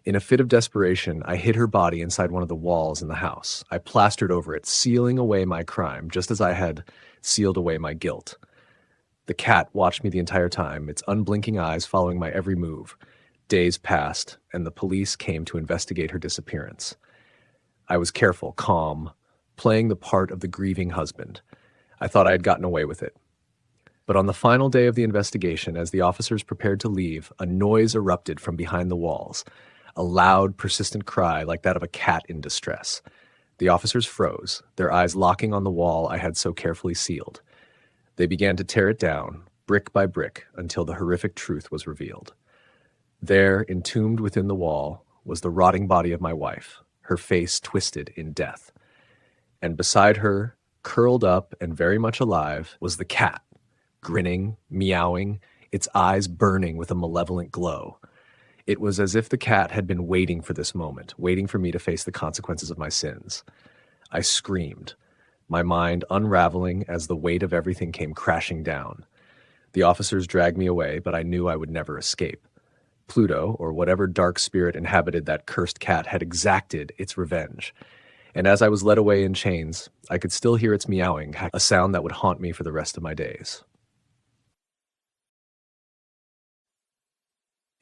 In a fit of desperation, I hid her body inside one of the walls in the house. I plastered over it, sealing away my crime, just as I had sealed away my guilt. The cat watched me the entire time, its unblinking eyes following my every move. Days passed, and the police came to investigate her disappearance. I was careful, calm, playing the part of the grieving husband. I thought I had gotten away with it. But on the final day of the investigation, as the officers prepared to leave, a noise erupted from behind the walls, a loud, persistent cry like that of a cat in distress. The officers froze, their eyes locking on the wall I had so carefully sealed. They began to tear it down, brick by brick, until the horrific truth was revealed. There, entombed within the wall, was the rotting body of my wife, her face twisted in death. And beside her, curled up and very much alive, was the cat, grinning, meowing, its eyes burning with a malevolent glow. It was as if the cat had been waiting for this moment, waiting for me to face the consequences of my sins. I screamed, my mind unraveling as the weight of everything came crashing down. The officers dragged me away, but I knew I would never escape. Pluto, or whatever dark spirit inhabited that cursed cat, had exacted its revenge. And as I was led away in chains, I could still hear its meowing, a sound that would haunt me for the rest of my days.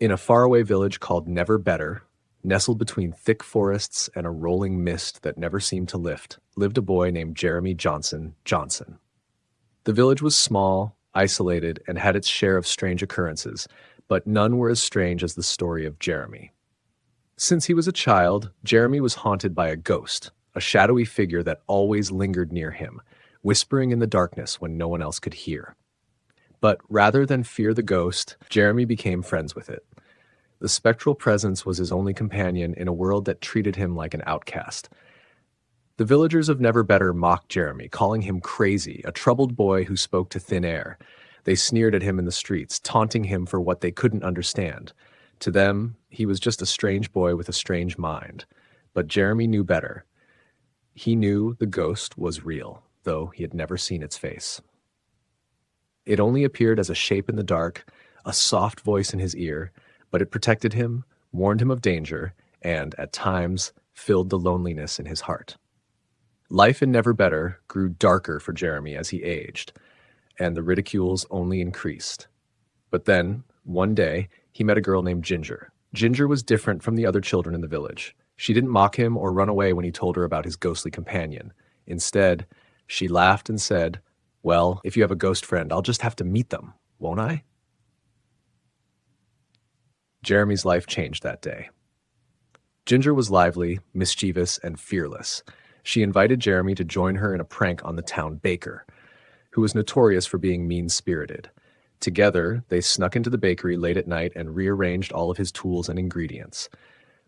In a faraway village called Never Better, nestled between thick forests and a rolling mist that never seemed to lift, lived a boy named Jeremy Johnson. The village was small, isolated, and had its share of strange occurrences, but none were as strange as the story of Jeremy. Since he was a child, Jeremy was haunted by a ghost, a shadowy figure that always lingered near him, whispering in the darkness when no one else could hear. But rather than fear the ghost, Jeremy became friends with it. The spectral presence was his only companion in a world that treated him like an outcast. The villagers of Never Better mocked Jeremy, calling him crazy, a troubled boy who spoke to thin air. They sneered at him in the streets, taunting him for what they couldn't understand. To them, he was just a strange boy with a strange mind. But Jeremy knew better. He knew the ghost was real, though he had never seen its face. It only appeared as a shape in the dark, a soft voice in his ear, but it protected him, warned him of danger, and, at times, filled the loneliness in his heart. Life in Never Better grew darker for Jeremy as he aged, and the ridicules only increased. But then, one day, he met a girl named Ginger. Ginger was different from the other children in the village. She didn't mock him or run away when he told her about his ghostly companion. Instead, she laughed and said, "Well, if you have a ghost friend, I'll just have to meet them, won't I?" Jeremy's life changed that day. Ginger was lively, mischievous, and fearless. She invited Jeremy to join her in a prank on the town baker, who was notorious for being mean-spirited. Together, they snuck into the bakery late at night and rearranged all of his tools and ingredients.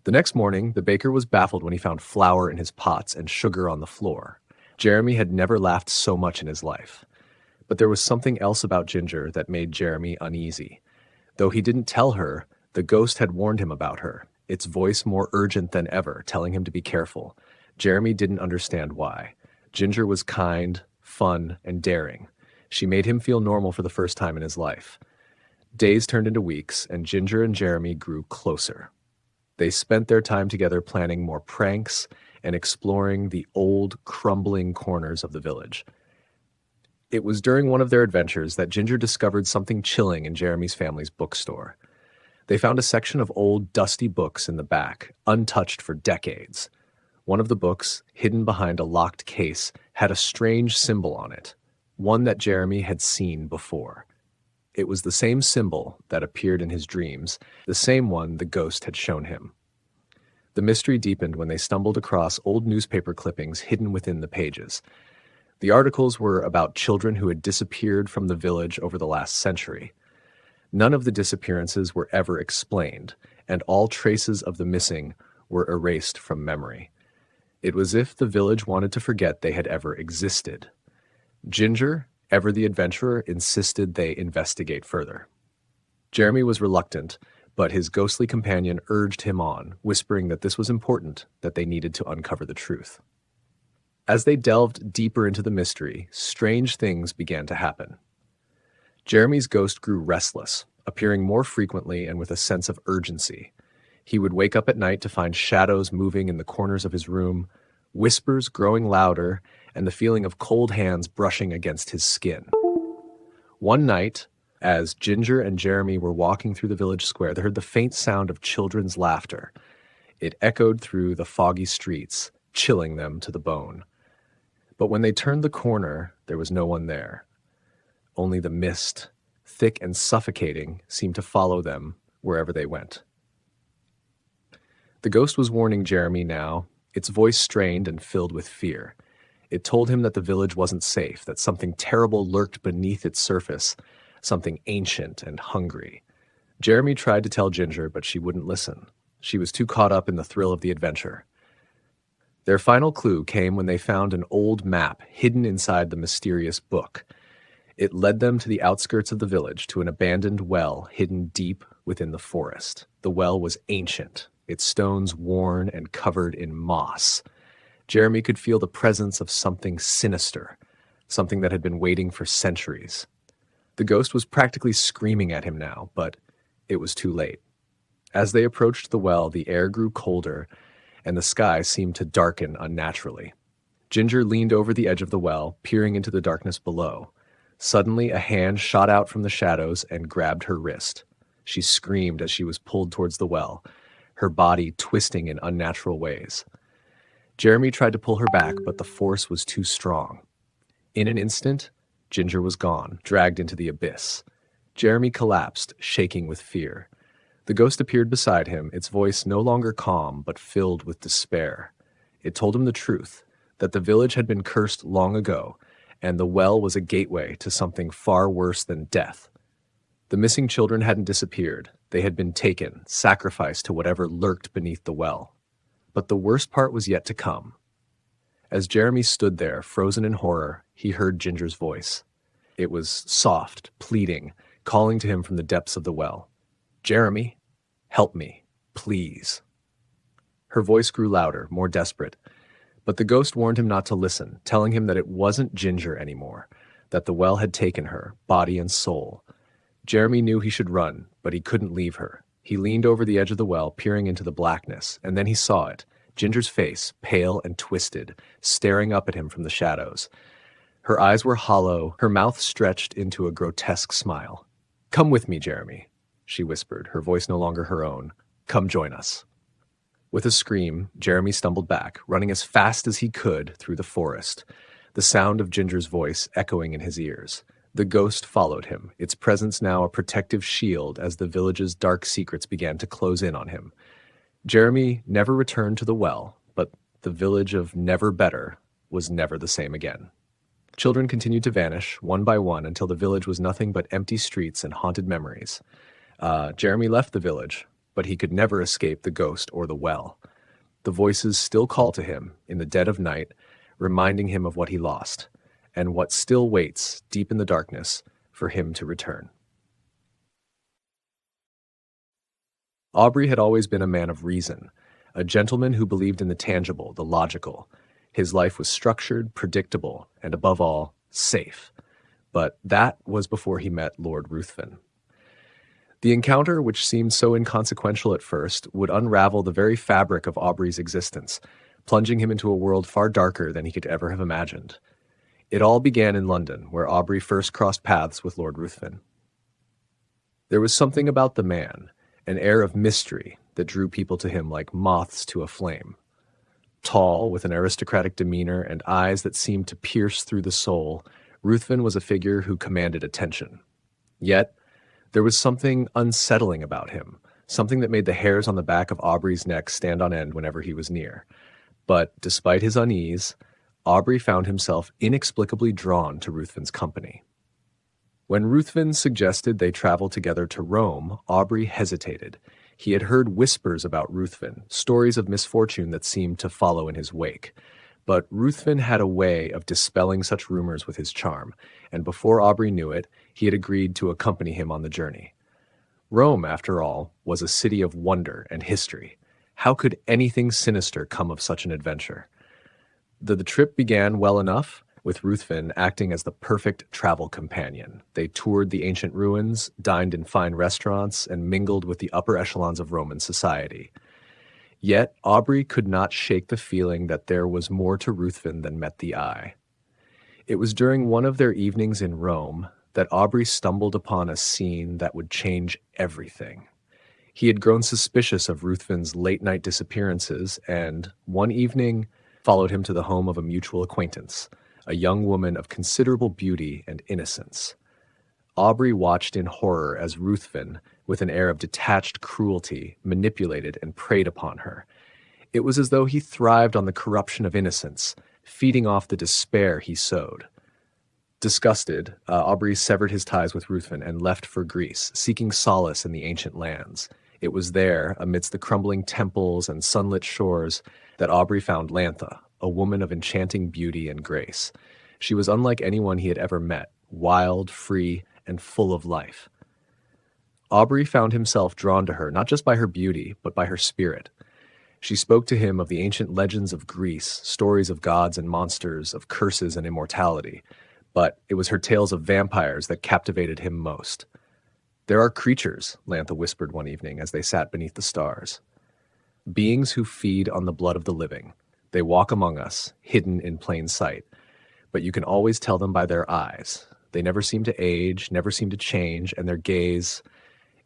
The next morning, the baker was baffled when he found flour in his pots and sugar on the floor. Jeremy had never laughed so much in his life. But there was something else about Ginger that made Jeremy uneasy. Though he didn't tell her, the ghost had warned him about her, its voice more urgent than ever, telling him to be careful. Jeremy didn't understand why. Ginger was kind, fun, and daring. She made him feel normal for the first time in his life. Days turned into weeks, and Ginger and Jeremy grew closer. They spent their time together planning more pranks and exploring the old, crumbling corners of the village. It was during one of their adventures that Ginger discovered something chilling in Jeremy's family's bookstore. They found a section of old, dusty books in the back, untouched for decades. One of the books, hidden behind a locked case, had a strange symbol on it, one that Jeremy had seen before. It was the same symbol that appeared in his dreams, the same one the ghost had shown him. The mystery deepened when they stumbled across old newspaper clippings hidden within the pages. The articles were about children who had disappeared from the village over the last century. None of the disappearances were ever explained, and all traces of the missing were erased from memory. It was as if the village wanted to forget they had ever existed. Ginger, ever the adventurer, insisted they investigate further. Jeremy was reluctant, but his ghostly companion urged him on, whispering that this was important, that they needed to uncover the truth. As they delved deeper into the mystery, strange things began to happen. Jeremy's ghost grew restless, appearing more frequently and with a sense of urgency. He would wake up at night to find shadows moving in the corners of his room, whispers growing louder, and the feeling of cold hands brushing against his skin. One night, as Ginger and Jeremy were walking through the village square, they heard the faint sound of children's laughter. It echoed through the foggy streets, chilling them to the bone. But when they turned the corner, there was no one there. Only the mist, thick and suffocating, seemed to follow them wherever they went. The ghost was warning Jeremy now, its voice strained and filled with fear. It told him that the village wasn't safe, that something terrible lurked beneath its surface, something ancient and hungry. Jeremy tried to tell Ginger, but she wouldn't listen. She was too caught up in the thrill of the adventure. Their final clue came when they found an old map hidden inside the mysterious book. It led them to the outskirts of the village, to an abandoned well hidden deep within the forest. The well was ancient, its stones worn and covered in moss. Jeremy could feel the presence of something sinister, something that had been waiting for centuries. The ghost was practically screaming at him now, but it was too late. As they approached the well, the air grew colder, and the sky seemed to darken unnaturally. Ginger leaned over the edge of the well, peering into the darkness below. Suddenly, a hand shot out from the shadows and grabbed her wrist. She screamed as she was pulled towards the well, her body twisting in unnatural ways. Jeremy tried to pull her back, but the force was too strong. In an instant, Ginger was gone, dragged into the abyss. Jeremy collapsed, shaking with fear. The ghost appeared beside him, its voice no longer calm, but filled with despair. It told him the truth, that the village had been cursed long ago, and the well was a gateway to something far worse than death. The missing children hadn't disappeared. They had been taken, sacrificed to whatever lurked beneath the well. But the worst part was yet to come. As Jeremy stood there, frozen in horror, he heard Ginger's voice. It was soft, pleading, calling to him from the depths of the well. "Jeremy, help me, please." Her voice grew louder, more desperate. But the ghost warned him not to listen, telling him that it wasn't Ginger anymore, that the well had taken her, body and soul. Jeremy knew he should run, but he couldn't leave her. He leaned over the edge of the well, peering into the blackness, and then he saw it, Ginger's face, pale and twisted, staring up at him from the shadows. Her eyes were hollow, her mouth stretched into a grotesque smile. "Come with me, Jeremy," she whispered, her voice no longer her own. "Come join us." With a scream, Jeremy stumbled back, running as fast as he could through the forest, the sound of Ginger's voice echoing in his ears. The ghost followed him, its presence now a protective shield as the village's dark secrets began to close in on him. Jeremy never returned to the well, but the village of Never Better was never the same again. Children continued to vanish, one by one, until the village was nothing but empty streets and haunted memories. Jeremy left the village, but he could never escape the ghost or the well. The voices still call to him in the dead of night, reminding him of what he lost, and what still waits deep in the darkness for him to return. Aubrey had always been a man of reason, a gentleman who believed in the tangible, the logical. His life was structured, predictable, and above all, safe. But that was before he met Lord Ruthven. The encounter, which seemed so inconsequential at first, would unravel the very fabric of Aubrey's existence, plunging him into a world far darker than he could ever have imagined. It all began in London, where Aubrey first crossed paths with Lord Ruthven. There was something about the man, an air of mystery that drew people to him like moths to a flame. Tall, with an aristocratic demeanor and eyes that seemed to pierce through the soul, Ruthven was a figure who commanded attention. Yet, there was something unsettling about him, something that made the hairs on the back of Aubrey's neck stand on end whenever he was near. But despite his unease, Aubrey found himself inexplicably drawn to Ruthven's company. When Ruthven suggested they travel together to Rome, Aubrey hesitated. He had heard whispers about Ruthven, stories of misfortune that seemed to follow in his wake. But Ruthven had a way of dispelling such rumors with his charm, and before Aubrey knew it, he had agreed to accompany him on the journey. Rome, after all, was a city of wonder and history. How could anything sinister come of such an adventure? The trip began well enough, with Ruthven acting as the perfect travel companion. They toured the ancient ruins, dined in fine restaurants, and mingled with the upper echelons of Roman society. Yet Aubrey could not shake the feeling that there was more to Ruthven than met the eye. It was during one of their evenings in Rome that Aubrey stumbled upon a scene that would change everything. He had grown suspicious of Ruthven's late-night disappearances, and one evening followed him to the home of a mutual acquaintance, a young woman of considerable beauty and innocence. Aubrey watched in horror as Ruthven, with an air of detached cruelty, manipulated and preyed upon her. It was as though he thrived on the corruption of innocence, feeding off the despair he sowed. Disgusted, Aubrey severed his ties with Ruthven and left for Greece, seeking solace in the ancient lands. It was there, amidst the crumbling temples and sunlit shores, that Aubrey found Lantha, a woman of enchanting beauty and grace. She was unlike anyone he had ever met, wild, free, and full of life. Aubrey found himself drawn to her not just by her beauty, but by her spirit. She spoke to him of the ancient legends of Greece, stories of gods and monsters, of curses and immortality. But it was her tales of vampires that captivated him most. "There are creatures," Lantha whispered one evening as they sat beneath the stars. "Beings who feed on the blood of the living. They walk among us, hidden in plain sight. But you can always tell them by their eyes. They never seem to age, never seem to change, and their gaze,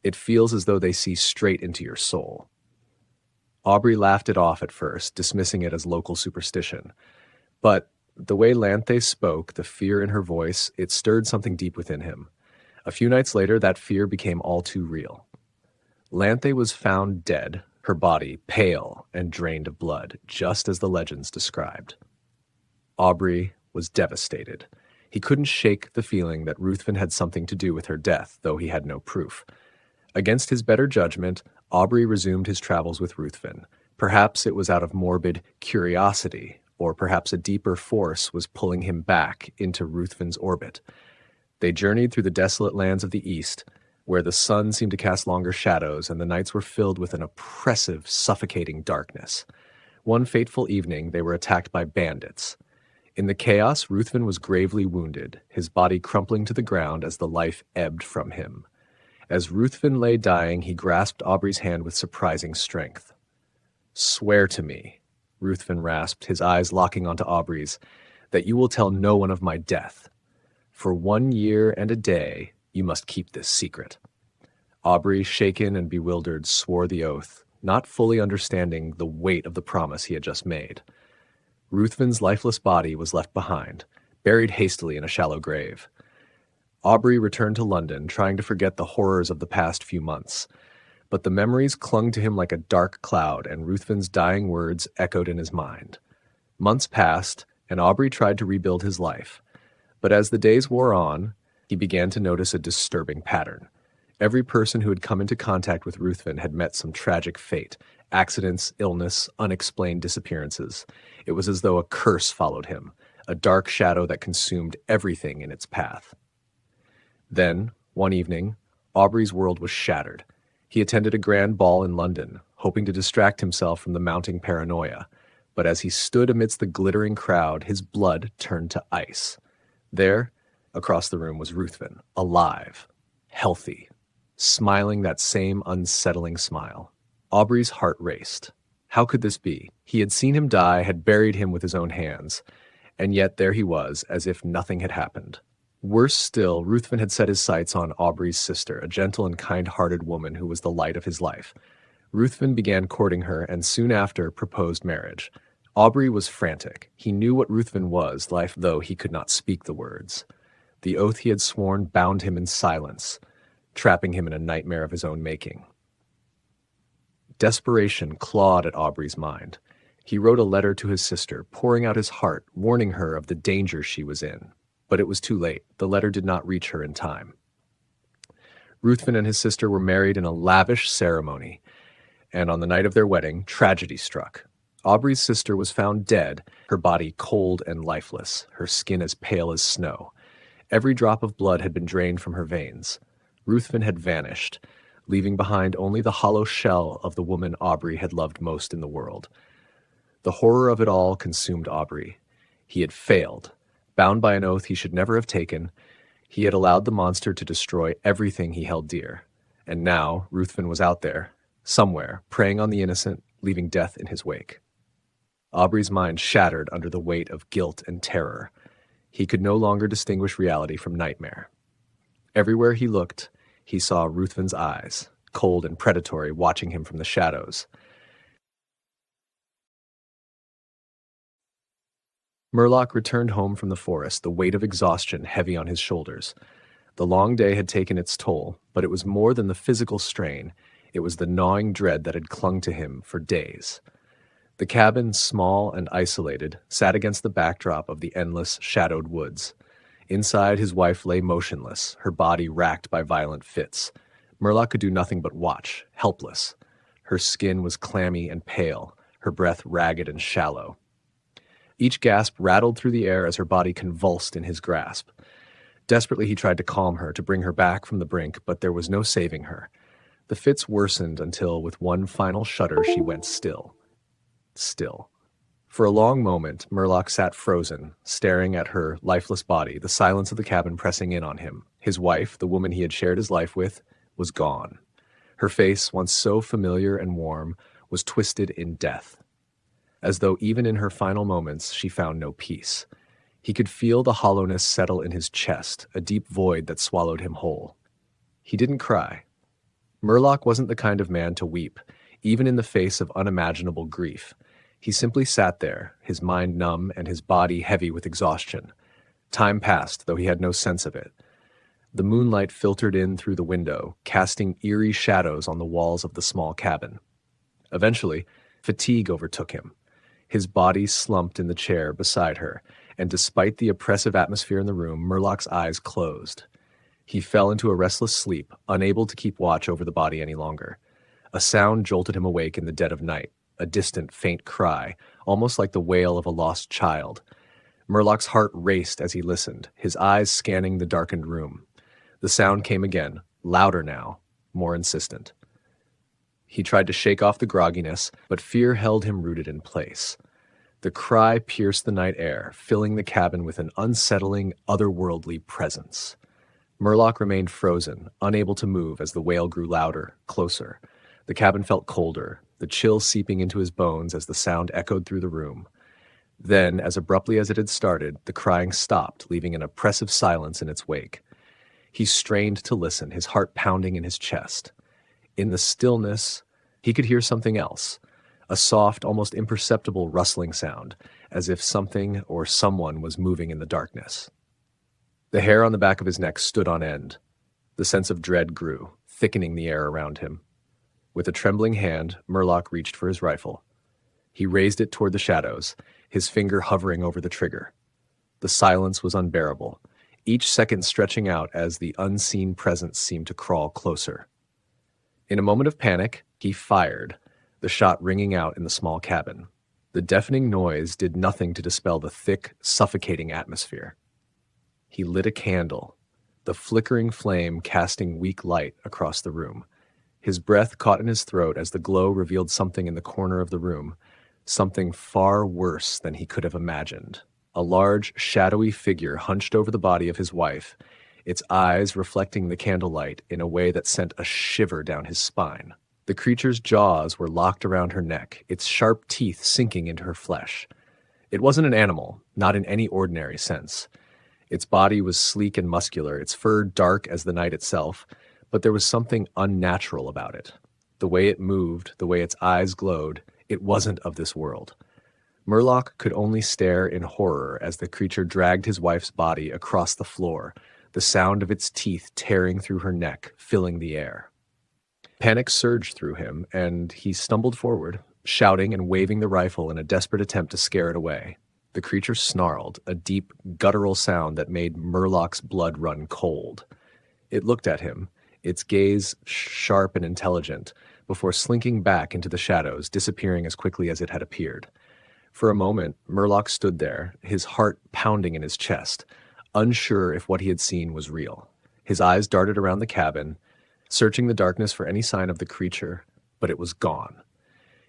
it feels as though they see straight into your soul." Aubrey laughed it off at first, dismissing it as local superstition. But the way Lanthe spoke, the fear in her voice, it stirred something deep within him. A few nights later, that fear became all too real. Lanthe was found dead, her body pale and drained of blood, just as the legends described. Aubrey was devastated. He couldn't shake the feeling that Ruthven had something to do with her death, though he had no proof. Against his better judgment, Aubrey resumed his travels with Ruthven. Perhaps it was out of morbid curiosity, or perhaps a deeper force was pulling him back into Ruthven's orbit. They journeyed through the desolate lands of the east, where the sun seemed to cast longer shadows and the nights were filled with an oppressive, suffocating darkness. One fateful evening, they were attacked by bandits. In the chaos, Ruthven was gravely wounded, his body crumpling to the ground as the life ebbed from him. As Ruthven lay dying, he grasped Aubrey's hand with surprising strength. "Swear to me," Ruthven rasped, his eyes locking onto Aubrey's, "that you will tell no one of my death. For 1 year and a day, you must keep this secret." Aubrey, shaken and bewildered, swore the oath, not fully understanding the weight of the promise he had just made. Ruthven's lifeless body was left behind, buried hastily in a shallow grave. Aubrey returned to London, trying to forget the horrors of the past few months. But the memories clung to him like a dark cloud, and Ruthven's dying words echoed in his mind. Months passed, and Aubrey tried to rebuild his life. But as the days wore on, he began to notice a disturbing pattern. Every person who had come into contact with Ruthven had met some tragic fate: accidents, illness, unexplained disappearances. It was as though a curse followed him, a dark shadow that consumed everything in its path. Then, one evening, Aubrey's world was shattered. He attended a grand ball in London, hoping to distract himself from the mounting paranoia. But as he stood amidst the glittering crowd, his blood turned to ice. There, across the room, was Ruthven, alive, healthy, smiling that same unsettling smile. Aubrey's heart raced. How could this be? He had seen him die, had buried him with his own hands, and yet there he was, as if nothing had happened. Worse still, Ruthven had set his sights on Aubrey's sister, a gentle and kind-hearted woman who was the light of his life. Ruthven began courting her and soon after proposed marriage. Aubrey was frantic. He knew what Ruthven was, life though he could not speak the words. The oath he had sworn bound him in silence, trapping him in a nightmare of his own making. Desperation clawed at Aubrey's mind. He wrote a letter to his sister, pouring out his heart, warning her of the danger she was in. But it was too late. The letter did not reach her in time. Ruthven and his sister were married in a lavish ceremony, and on the night of their wedding, tragedy struck. Aubrey's sister was found dead, her body cold and lifeless, her skin as pale as snow. Every drop of blood had been drained from her veins. Ruthven had vanished, leaving behind only the hollow shell of the woman Aubrey had loved most in the world. The horror of it all consumed Aubrey. He had failed. Bound by an oath he should never have taken, he had allowed the monster to destroy everything he held dear. And now Ruthven was out there, somewhere, preying on the innocent, leaving death in his wake. Aubrey's mind shattered under the weight of guilt and terror. He could no longer distinguish reality from nightmare. Everywhere he looked, he saw Ruthven's eyes, cold and predatory, watching him from the shadows. Murlock returned home from the forest, the weight of exhaustion heavy on his shoulders. The long day had taken its toll, but it was more than the physical strain. It was the gnawing dread that had clung to him for days. The cabin, small and isolated, sat against the backdrop of the endless, shadowed woods. Inside, his wife lay motionless, her body racked by violent fits. Murlock could do nothing but watch, helpless. Her skin was clammy and pale, her breath ragged and shallow. Each gasp rattled through the air as her body convulsed in his grasp. Desperately, he tried to calm her, to bring her back from the brink, but there was no saving her. The fits worsened until, with one final shudder, she went still. Still. For a long moment, Murlock sat frozen, staring at her lifeless body, the silence of the cabin pressing in on him. His wife, the woman he had shared his life with, was gone. Her face, once so familiar and warm, was twisted in death. As though even in her final moments, she found no peace. He could feel the hollowness settle in his chest, a deep void that swallowed him whole. He didn't cry. Murlock wasn't the kind of man to weep, even in the face of unimaginable grief. He simply sat there, his mind numb and his body heavy with exhaustion. Time passed, though he had no sense of it. The moonlight filtered in through the window, casting eerie shadows on the walls of the small cabin. Eventually, fatigue overtook him. His body slumped in the chair beside her, and despite the oppressive atmosphere in the room, Murlock's eyes closed. He fell into a restless sleep, unable to keep watch over the body any longer. A sound jolted him awake in the dead of night, a distant, faint cry, almost like the wail of a lost child. Murlock's heart raced as he listened, his eyes scanning the darkened room. The sound came again, louder now, more insistent. He tried to shake off the grogginess, but fear held him rooted in place. The cry pierced the night air, filling the cabin with an unsettling, otherworldly presence. Murlock remained frozen, unable to move as the wail grew louder, closer. The cabin felt colder, the chill seeping into his bones as the sound echoed through the room. Then, as abruptly as it had started, the crying stopped, leaving an oppressive silence in its wake. He strained to listen, his heart pounding in his chest. In the stillness, he could hear something else, a soft, almost imperceptible rustling sound, as if something or someone was moving in the darkness. The hair on the back of his neck stood on end. The sense of dread grew, thickening the air around him. With a trembling hand, Murlock reached for his rifle. He raised it toward the shadows, his finger hovering over the trigger. The silence was unbearable, each second stretching out as the unseen presence seemed to crawl closer. In a moment of panic, he fired, the shot ringing out in the small cabin. The deafening noise did nothing to dispel the thick, suffocating atmosphere. He lit a candle, the flickering flame casting weak light across the room. His breath caught in his throat as the glow revealed something in the corner of the room, something far worse than he could have imagined. A large, shadowy figure hunched over the body of his wife, its eyes reflecting the candlelight in a way that sent a shiver down his spine. The creature's jaws were locked around her neck, its sharp teeth sinking into her flesh. It wasn't an animal, not in any ordinary sense. Its body was sleek and muscular, its fur dark as the night itself, but there was something unnatural about it. The way it moved, the way its eyes glowed, it wasn't of this world. Murlock could only stare in horror as the creature dragged his wife's body across the floor, the sound of its teeth tearing through her neck, filling the air. Panic surged through him, and he stumbled forward, shouting and waving the rifle in a desperate attempt to scare it away. The creature snarled, a deep, guttural sound that made Murlock's blood run cold. It looked at him, its gaze sharp and intelligent, before slinking back into the shadows, disappearing as quickly as it had appeared. For a moment, Murlock stood there, his heart pounding in his chest, unsure if what he had seen was real. His eyes darted around the cabin, searching the darkness for any sign of the creature, but it was gone.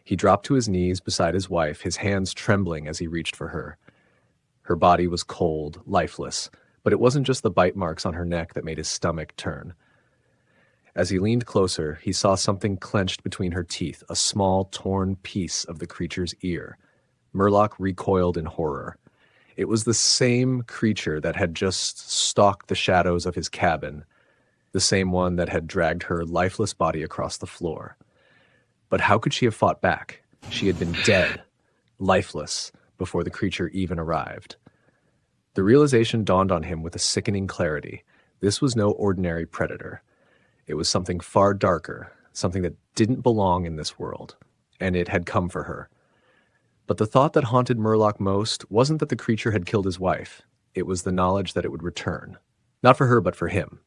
He dropped to his knees beside his wife, his hands trembling as he reached for her. Her body was cold, lifeless, but it wasn't just the bite marks on her neck that made his stomach turn. As he leaned closer, he saw something clenched between her teeth, a small, torn piece of the creature's ear. Murlock recoiled in horror. It was the same creature that had just stalked the shadows of his cabin, the same one that had dragged her lifeless body across the floor. But how could she have fought back? She had been dead, lifeless, before the creature even arrived. The realization dawned on him with a sickening clarity. This was no ordinary predator. It was something far darker, something that didn't belong in this world, and it had come for her. But the thought that haunted Murlock most wasn't that the creature had killed his wife. It was the knowledge that it would return. Not for her, but for him.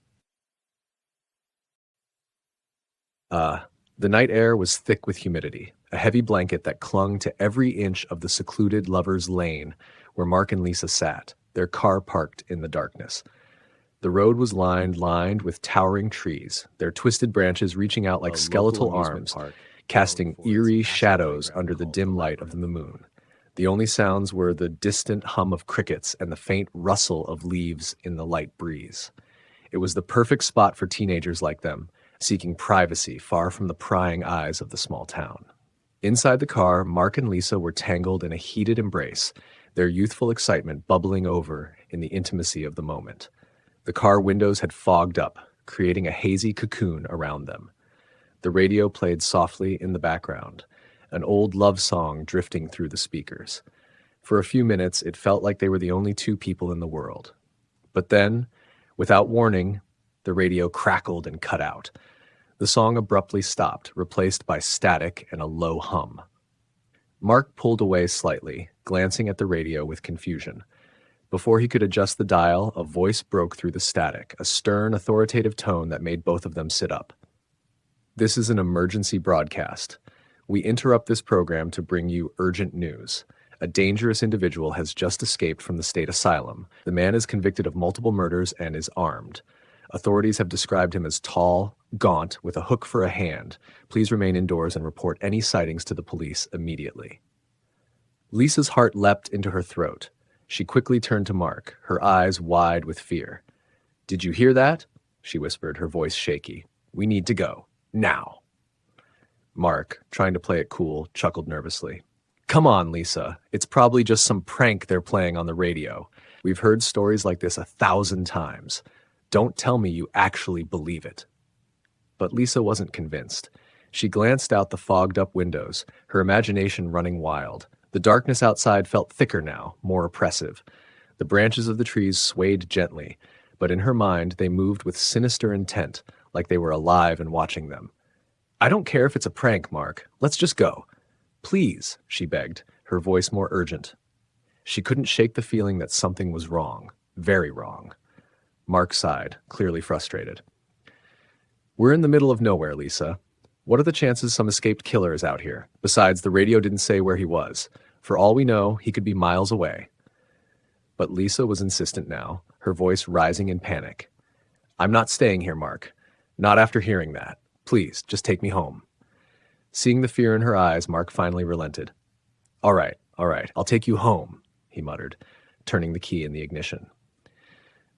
The night air was thick with humidity, a heavy blanket that clung to every inch of the secluded lovers' lane where Mark and Lisa sat, their car parked in the darkness. The road was lined with towering trees, their twisted branches reaching out like skeletal arms, casting eerie shadows under the dim light of the moon. The only sounds were the distant hum of crickets and the faint rustle of leaves in the light breeze. It was the perfect spot for teenagers like them, seeking privacy far from the prying eyes of the small town. Inside the car, Mark and Lisa were tangled in a heated embrace, their youthful excitement bubbling over in the intimacy of the moment. The car windows had fogged up, creating a hazy cocoon around them. The radio played softly in the background, an old love song drifting through the speakers. For a few minutes, it felt like they were the only two people in the world. But then, without warning, the radio crackled and cut out. The song abruptly stopped, replaced by static and a low hum. Mark pulled away slightly, glancing at the radio with confusion. Before he could adjust the dial, a voice broke through the static, a stern, authoritative tone that made both of them sit up. "This is an emergency broadcast. We interrupt this program to bring you urgent news. A dangerous individual has just escaped from the state asylum. The man is convicted of multiple murders and is armed. Authorities have described him as tall, gaunt, with a hook for a hand. Please remain indoors and report any sightings to the police immediately." Lisa's heart leapt into her throat. She quickly turned to Mark, her eyes wide with fear. "Did you hear that?" she whispered, her voice shaky. "We need to go. Now." Mark, trying to play it cool, chuckled nervously. "Come on, Lisa. It's probably just some prank they're playing on the radio. We've heard stories like this 1,000 times. Don't tell me you actually believe it." But Lisa wasn't convinced. She glanced out the fogged-up windows, her imagination running wild. The darkness outside felt thicker now, more oppressive. The branches of the trees swayed gently, but in her mind they moved with sinister intent, like they were alive and watching them. "I don't care if it's a prank, Mark. Let's just go. Please," she begged, her voice more urgent. She couldn't shake the feeling that something was wrong, very wrong. Mark sighed, clearly frustrated. "We're in the middle of nowhere, Lisa. What are the chances some escaped killer is out here? Besides, the radio didn't say where he was. For all we know, he could be miles away." But Lisa was insistent now, her voice rising in panic. "I'm not staying here, Mark. Not after hearing that. Please, just take me home." Seeing the fear in her eyes, Mark finally relented. All right, I'll take you home," he muttered, turning the key in the ignition.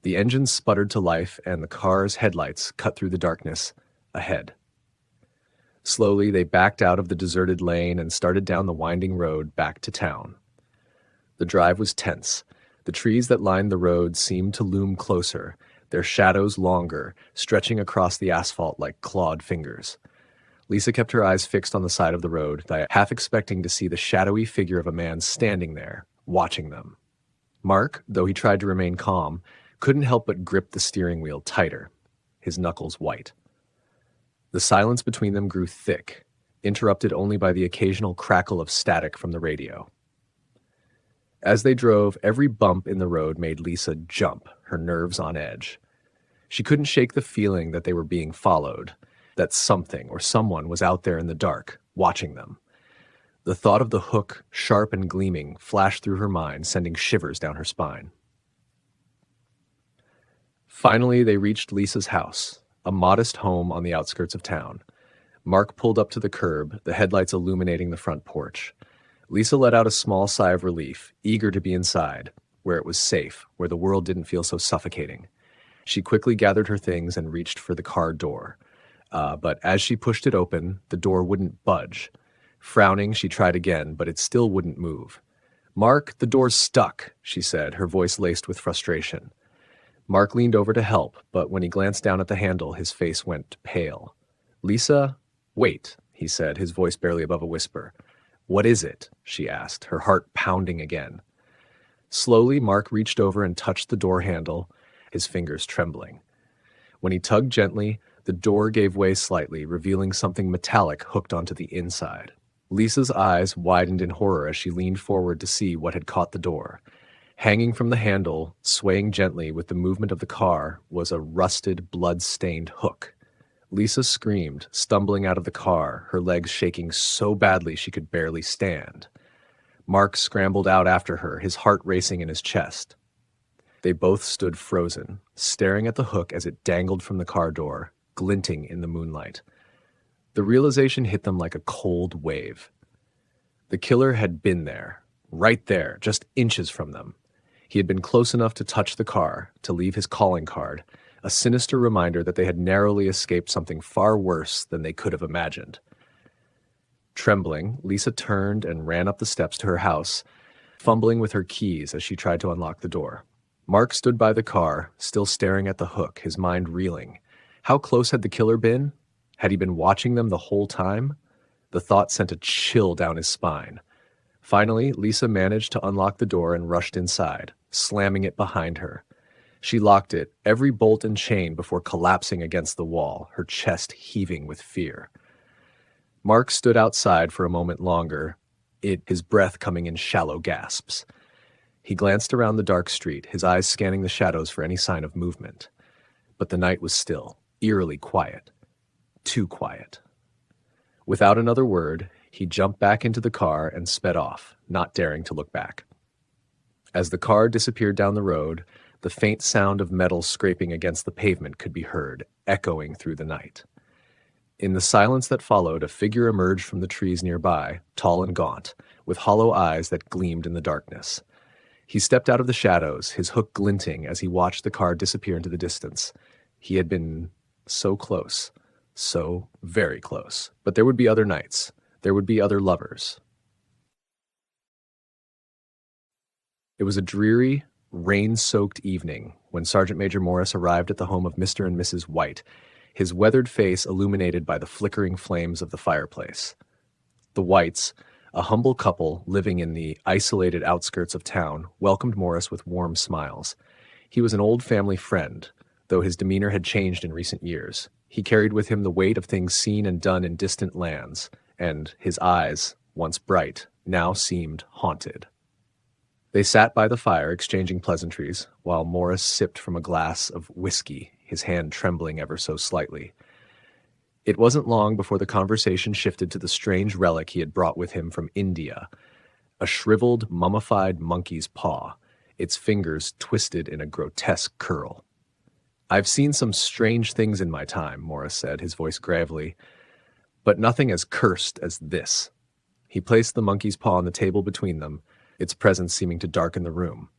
The engine sputtered to life, and the car's headlights cut through the darkness ahead. Slowly, they backed out of the deserted lane and started down the winding road back to town. The drive was tense. The trees that lined the road seemed to loom closer, their shadows longer, stretching across the asphalt like clawed fingers. Lisa kept her eyes fixed on the side of the road, half expecting to see the shadowy figure of a man standing there, watching them. Mark, though he tried to remain calm, couldn't help but grip the steering wheel tighter, his knuckles white. The silence between them grew thick, interrupted only by the occasional crackle of static from the radio. As they drove, every bump in the road made Lisa jump, her nerves on edge. She couldn't shake the feeling that they were being followed, that something or someone was out there in the dark, watching them. The thought of the hook, sharp and gleaming, flashed through her mind, sending shivers down her spine. Finally, they reached Lisa's house, a modest home on the outskirts of town. Mark pulled up to the curb, the headlights illuminating the front porch. Lisa let out a small sigh of relief, eager to be inside, where it was safe, where the world didn't feel so suffocating. She quickly gathered her things and reached for the car door. But as she pushed it open, the door wouldn't budge. Frowning, she tried again, but it still wouldn't move. "Mark, the door's stuck," she said, her voice laced with frustration. Mark leaned over to help, but when he glanced down at the handle, his face went pale. "Lisa, wait," he said, his voice barely above a whisper. "What is it?" she asked, her heart pounding again. Slowly, Mark reached over and touched the door handle, his fingers trembling. When he tugged gently, the door gave way slightly, revealing something metallic hooked onto the inside. Lisa's eyes widened in horror as she leaned forward to see what had caught the door. Hanging from the handle, swaying gently with the movement of the car, was a rusted, blood-stained hook. Lisa screamed, stumbling out of the car, her legs shaking so badly she could barely stand. Mark scrambled out after her, his heart racing in his chest. They both stood frozen, staring at the hook as it dangled from the car door, glinting in the moonlight. The realization hit them like a cold wave. The killer had been there, right there, just inches from them. He had been close enough to touch the car, to leave his calling card, a sinister reminder that they had narrowly escaped something far worse than they could have imagined. Trembling, Lisa turned and ran up the steps to her house, fumbling with her keys as she tried to unlock the door. Mark stood by the car, still staring at the hook, his mind reeling. How close had the killer been? Had he been watching them the whole time? The thought sent a chill down his spine. Finally, Lisa managed to unlock the door and rushed inside, slamming it behind her. She locked it, every bolt and chain, before collapsing against the wall, her chest heaving with fear. Mark stood outside for a moment longer, his breath coming in shallow gasps. He glanced around the dark street, his eyes scanning the shadows for any sign of movement. But the night was still, eerily quiet. Too quiet. Without another word, he jumped back into the car and sped off, not daring to look back. As the car disappeared down the road, the faint sound of metal scraping against the pavement could be heard, echoing through the night. In the silence that followed, a figure emerged from the trees nearby, tall and gaunt, with hollow eyes that gleamed in the darkness. He stepped out of the shadows, his hook glinting as he watched the car disappear into the distance. He had been so close, so very close. But there would be other nights. There would be other lovers. It was a dreary, rain-soaked evening when Sergeant Major Morris arrived at the home of Mr. and Mrs. White, his weathered face illuminated by the flickering flames of the fireplace. The Whites, a humble couple living in the isolated outskirts of town, welcomed Morris with warm smiles. He was an old family friend, though his demeanor had changed in recent years. He carried with him the weight of things seen and done in distant lands, and his eyes, once bright, now seemed haunted. They sat by the fire exchanging pleasantries, while Morris sipped from a glass of whiskey, his hand trembling ever so slightly. It wasn't long before the conversation shifted to the strange relic he had brought with him from India, a shriveled, mummified monkey's paw, its fingers twisted in a grotesque curl. "I've seen some strange things in my time," Morris said, his voice gravely, "but nothing as cursed as this." He placed the monkey's paw on the table between them, its presence seeming to darken the room.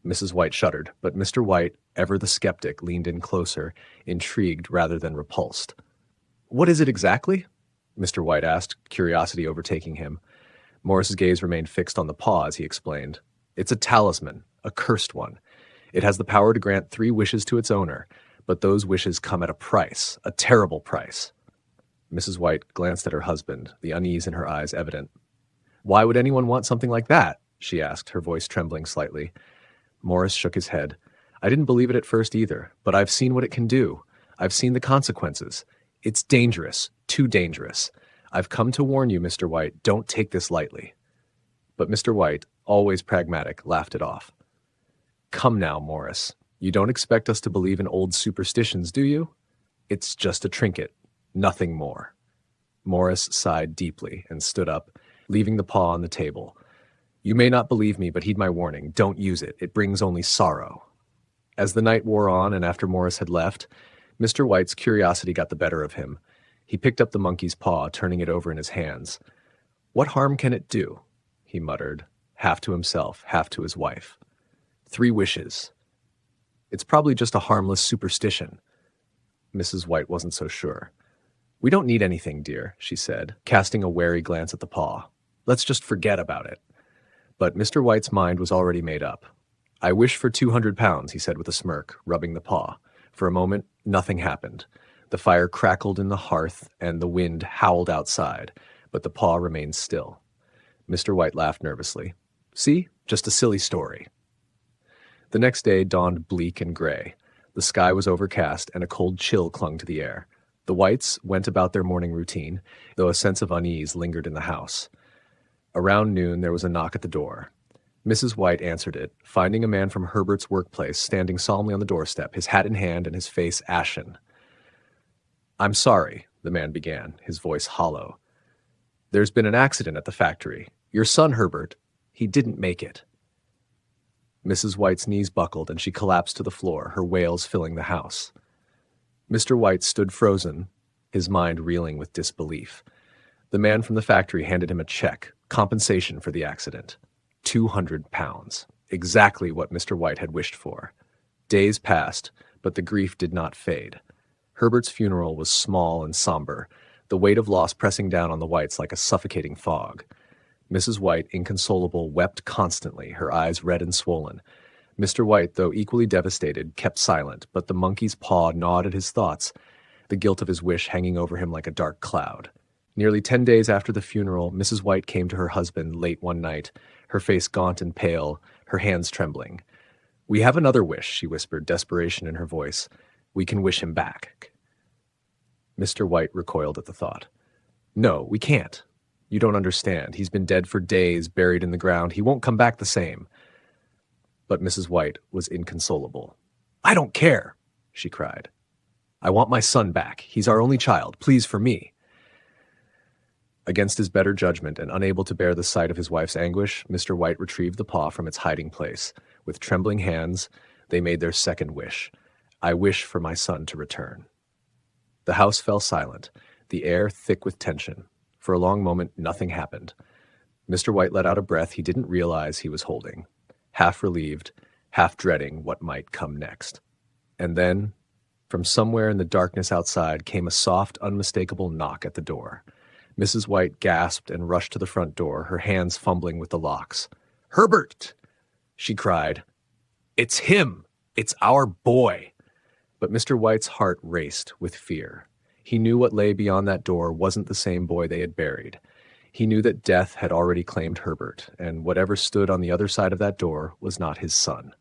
Mrs. White shuddered, but Mr. White, ever the skeptic, leaned in closer, intrigued rather than repulsed. "What is it exactly?" Mr. White asked, curiosity overtaking him. Morris's gaze remained fixed on the paw as he explained. "It's a talisman, a cursed one. It has the power to grant 3 wishes to its owner, but those wishes come at a price, a terrible price." Mrs. White glanced at her husband, the unease in her eyes evident. "Why would anyone want something like that?" she asked, her voice trembling slightly. Morris shook his head. "I didn't believe it at first either, but I've seen what it can do. I've seen the consequences. It's dangerous, too dangerous. I've come to warn you, Mr. White, don't take this lightly." But Mr. White, always pragmatic, laughed it off. "Come now, Morris. You don't expect us to believe in old superstitions, do you? It's just a trinket, nothing more." Morris sighed deeply and stood up, leaving the paw on the table. "You may not believe me, but heed my warning. Don't use it. It brings only sorrow." As the night wore on and after Morris had left, Mr. White's curiosity got the better of him. He picked up the monkey's paw, turning it over in his hands. "What harm can it do?" he muttered, half to himself, half to his wife. 3 wishes. It's probably just a harmless superstition." Mrs. White wasn't so sure. "We don't need anything, dear," she said, casting a wary glance at the paw. "Let's just forget about it." But Mr. White's mind was already made up. "I wish for £200, he said with a smirk, rubbing the paw. For a moment, nothing happened. The fire crackled in the hearth, and the wind howled outside, but the paw remained still. Mr. White laughed nervously. "See? Just a silly story." The next day dawned bleak and gray. The sky was overcast, and a cold chill clung to the air. The Whites went about their morning routine, though a sense of unease lingered in the house. Around noon there was a knock at the door. Mrs. White answered it, finding a man from Herbert's workplace standing solemnly on the doorstep, his hat in hand and his face ashen. "I'm sorry," the man began, his voice hollow. "There's been an accident at the factory. Your son, Herbert, he didn't make it." Mrs. White's knees buckled and she collapsed to the floor, her wails filling the house. Mr. White stood frozen, his mind reeling with disbelief. The man from the factory handed him a check, compensation for the accident. £200. Exactly what Mr. White had wished for. Days passed, but the grief did not fade. Herbert's funeral was small and somber, the weight of loss pressing down on the Whites like a suffocating fog. Mrs. White, inconsolable, wept constantly, her eyes red and swollen. Mr. White, though equally devastated, kept silent, but the monkey's paw gnawed at his thoughts, the guilt of his wish hanging over him like a dark cloud. Nearly 10 days after the funeral, Mrs. White came to her husband late one night, her face gaunt and pale, her hands trembling. "We have another wish," she whispered, desperation in her voice. "We can wish him back." Mr. White recoiled at the thought. "No, we can't. You don't understand. He's been dead for days, buried in the ground. He won't come back the same." But Mrs. White was inconsolable. "I don't care," she cried. "I want my son back. He's our only child. Please, for me." Against his better judgment and unable to bear the sight of his wife's anguish, Mr. White retrieved the paw from its hiding place. With trembling hands, they made their second wish. "I wish for my son to return." The house fell silent, the air thick with tension. For a long moment, nothing happened. Mr. White let out a breath he didn't realize he was holding, half relieved, half dreading what might come next. And then, from somewhere in the darkness outside, came a soft, unmistakable knock at the door. Mrs. White gasped and rushed to the front door, her hands fumbling with the locks. "Herbert!" she cried. "It's him! It's our boy!" But Mr. White's heart raced with fear. He knew what lay beyond that door wasn't the same boy they had buried. He knew that death had already claimed Herbert, and whatever stood on the other side of that door was not his son.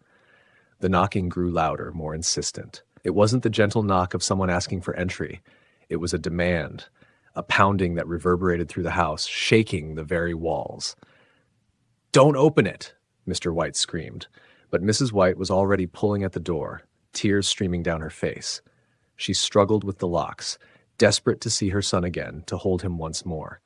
The knocking grew louder, more insistent. It wasn't the gentle knock of someone asking for entry. It was a demand, a pounding that reverberated through the house, shaking the very walls. "Don't open it!" Mr. White screamed, but Mrs. White was already pulling at the door, tears streaming down her face. She struggled with the locks, desperate to see her son again, to hold him once more.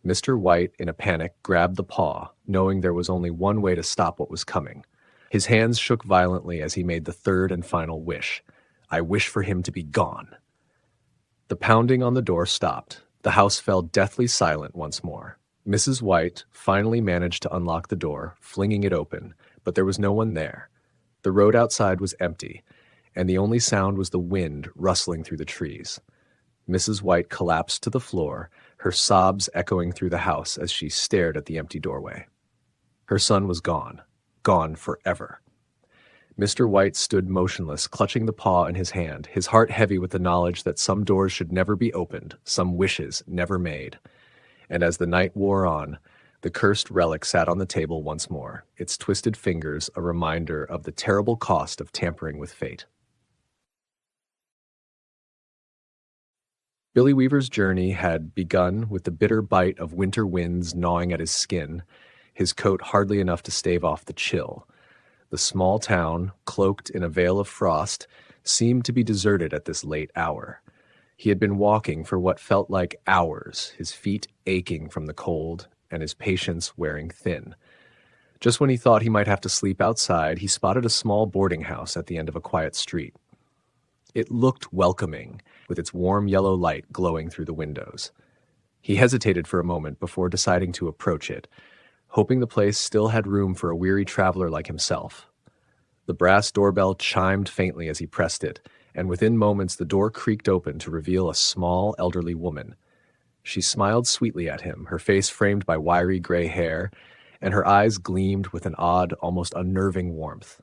Mr. White, in a panic, grabbed the paw, knowing there was only one way to stop what was coming. His hands shook violently as he made the third and final wish. "I wish for him to be gone." The pounding on the door stopped. The house fell deathly silent once more. Mrs. White finally managed to unlock the door, flinging it open, but there was no one there. The road outside was empty, and the only sound was the wind rustling through the trees. Mrs. White collapsed to the floor, her sobs echoing through the house as she stared at the empty doorway. Her son was gone, gone forever. Mr. White stood motionless, clutching the paw in his hand, his heart heavy with the knowledge that some doors should never be opened, some wishes never made. And as the night wore on, the cursed relic sat on the table once more, its twisted fingers a reminder of the terrible cost of tampering with fate. Billy Weaver's journey had begun with the bitter bite of winter winds gnawing at his skin, his coat hardly enough to stave off the chill. The small town, cloaked in a veil of frost, seemed to be deserted at this late hour. He had been walking for what felt like hours, his feet aching from the cold and his patience wearing thin. Just when he thought he might have to sleep outside, he spotted a small boarding house at the end of a quiet street. It looked welcoming, with its warm yellow light glowing through the windows. He hesitated for a moment before deciding to approach it, hoping the place still had room for a weary traveler like himself. The brass doorbell chimed faintly as he pressed it, and within moments the door creaked open to reveal a small, elderly woman. She smiled sweetly at him, her face framed by wiry gray hair, and her eyes gleamed with an odd, almost unnerving warmth.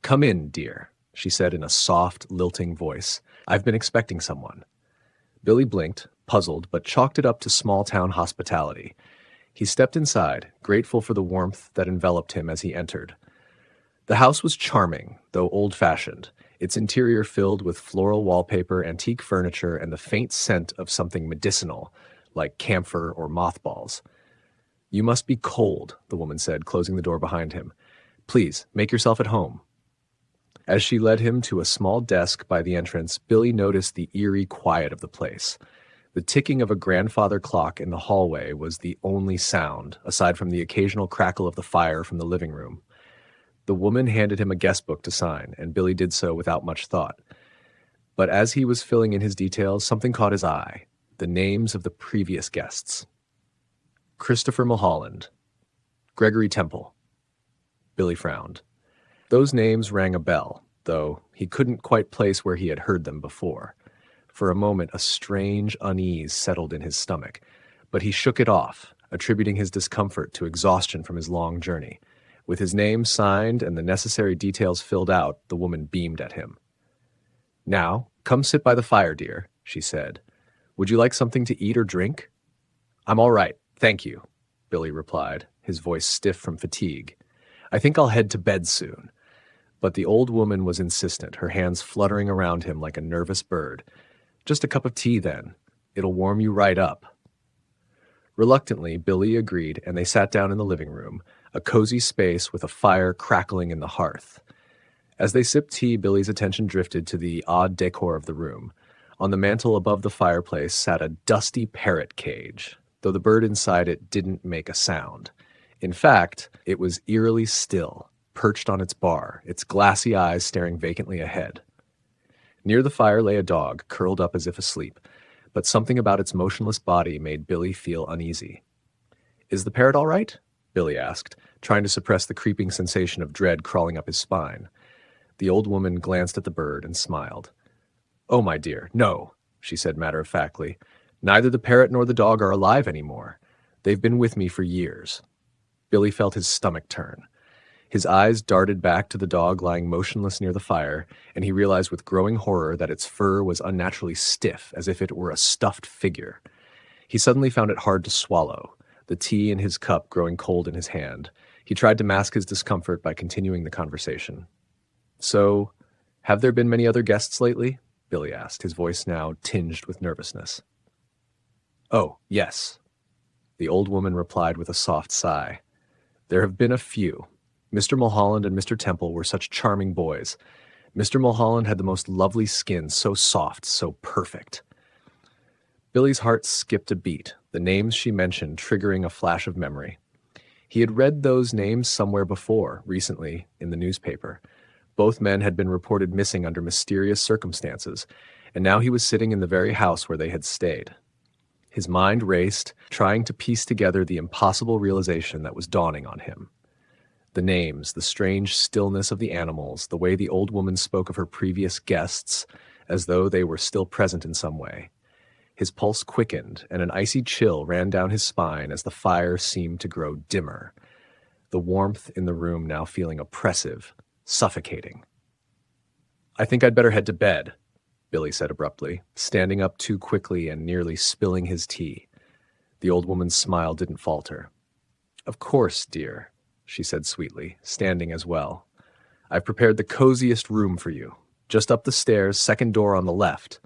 "Come in, dear," she said in a soft, lilting voice. "I've been expecting someone." Billy blinked, puzzled, but chalked it up to small-town hospitality. He stepped inside, grateful for the warmth that enveloped him as he entered. The house was charming, though old-fashioned, its interior filled with floral wallpaper, antique furniture, and the faint scent of something medicinal, like camphor or mothballs. "You must be cold," the woman said, closing the door behind him. "Please, make yourself at home." As she led him to a small desk by the entrance, Billy noticed the eerie quiet of the place. The ticking of a grandfather clock in the hallway was the only sound, aside from the occasional crackle of the fire from the living room. The woman handed him a guest book to sign, and Billy did so without much thought. But as he was filling in his details, something caught his eye: the names of the previous guests. Christopher Mulholland. Gregory Temple. Billy frowned. Those names rang a bell, though he couldn't quite place where he had heard them before. For a moment, a strange unease settled in his stomach, but he shook it off, attributing his discomfort to exhaustion from his long journey. With his name signed and the necessary details filled out, the woman beamed at him. "Now, come sit by the fire, dear," she said. "Would you like something to eat or drink?" "I'm all right, thank you," Billy replied, his voice stiff from fatigue. "I think I'll head to bed soon." But the old woman was insistent, her hands fluttering around him like a nervous bird. "Just a cup of tea, then. It'll warm you right up." Reluctantly, Billy agreed, and they sat down in the living room, a cozy space with a fire crackling in the hearth. As they sipped tea, Billy's attention drifted to the odd decor of the room. On the mantel above the fireplace sat a dusty parrot cage, though the bird inside it didn't make a sound. In fact, it was eerily still, perched on its bar, its glassy eyes staring vacantly ahead. Near the fire lay a dog, curled up as if asleep, but something about its motionless body made Billy feel uneasy. "Is the parrot all right?" Billy asked, trying to suppress the creeping sensation of dread crawling up his spine. The old woman glanced at the bird and smiled. "Oh, my dear, no," she said matter-of-factly. "Neither the parrot nor the dog are alive anymore. They've been with me for years." Billy felt his stomach turn. His eyes darted back to the dog lying motionless near the fire, and he realized with growing horror that its fur was unnaturally stiff, as if it were a stuffed figure. He suddenly found it hard to swallow, the tea in his cup growing cold in his hand. He tried to mask his discomfort by continuing the conversation. "So, have there been many other guests lately?" Billy asked, his voice now tinged with nervousness. "Oh, yes," the old woman replied with a soft sigh. "There have been a few. Mr. Mulholland and Mr. Temple were such charming boys. Mr. Mulholland had the most lovely skin, so soft, so perfect." Billy's heart skipped a beat, the names she mentioned triggering a flash of memory. He had read those names somewhere before, recently, in the newspaper. Both men had been reported missing under mysterious circumstances, and now he was sitting in the very house where they had stayed. His mind raced, trying to piece together the impossible realization that was dawning on him. The names, the strange stillness of the animals, the way the old woman spoke of her previous guests, as though they were still present in some way. His pulse quickened, and an icy chill ran down his spine as the fire seemed to grow dimmer, the warmth in the room now feeling oppressive, suffocating. "I think I'd better head to bed," Billy said abruptly, standing up too quickly and nearly spilling his tea. The old woman's smile didn't falter. "Of course, dear," she said sweetly, standing as well. "I've prepared the coziest room for you. Just up the stairs, second door on the left."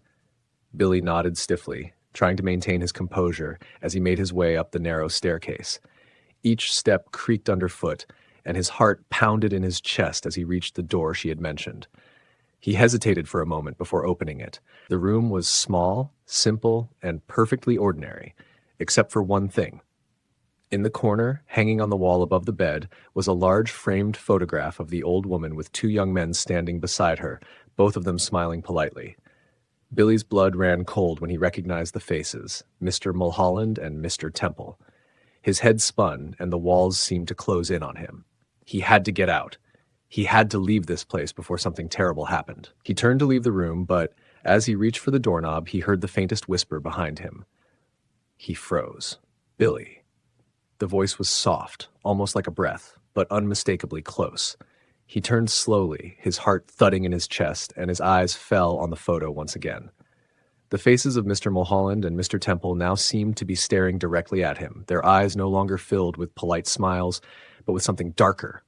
Billy nodded stiffly, trying to maintain his composure as he made his way up the narrow staircase. Each step creaked underfoot, and his heart pounded in his chest as he reached the door she had mentioned. He hesitated for a moment before opening it. The room was small, simple, and perfectly ordinary, except for one thing. In the corner, hanging on the wall above the bed, was a large framed photograph of the old woman with two young men standing beside her, both of them smiling politely. Billy's blood ran cold when he recognized the faces, Mr. Mulholland and Mr. Temple. His head spun, and the walls seemed to close in on him. He had to get out. He had to leave this place before something terrible happened. He turned to leave the room, but as he reached for the doorknob, he heard the faintest whisper behind him. He froze. "Billy." The voice was soft, almost like a breath, but unmistakably close. He turned slowly, his heart thudding in his chest, and his eyes fell on the photo once again. The faces of Mr. Mulholland and Mr. Temple now seemed to be staring directly at him, their eyes no longer filled with polite smiles, but with something darker,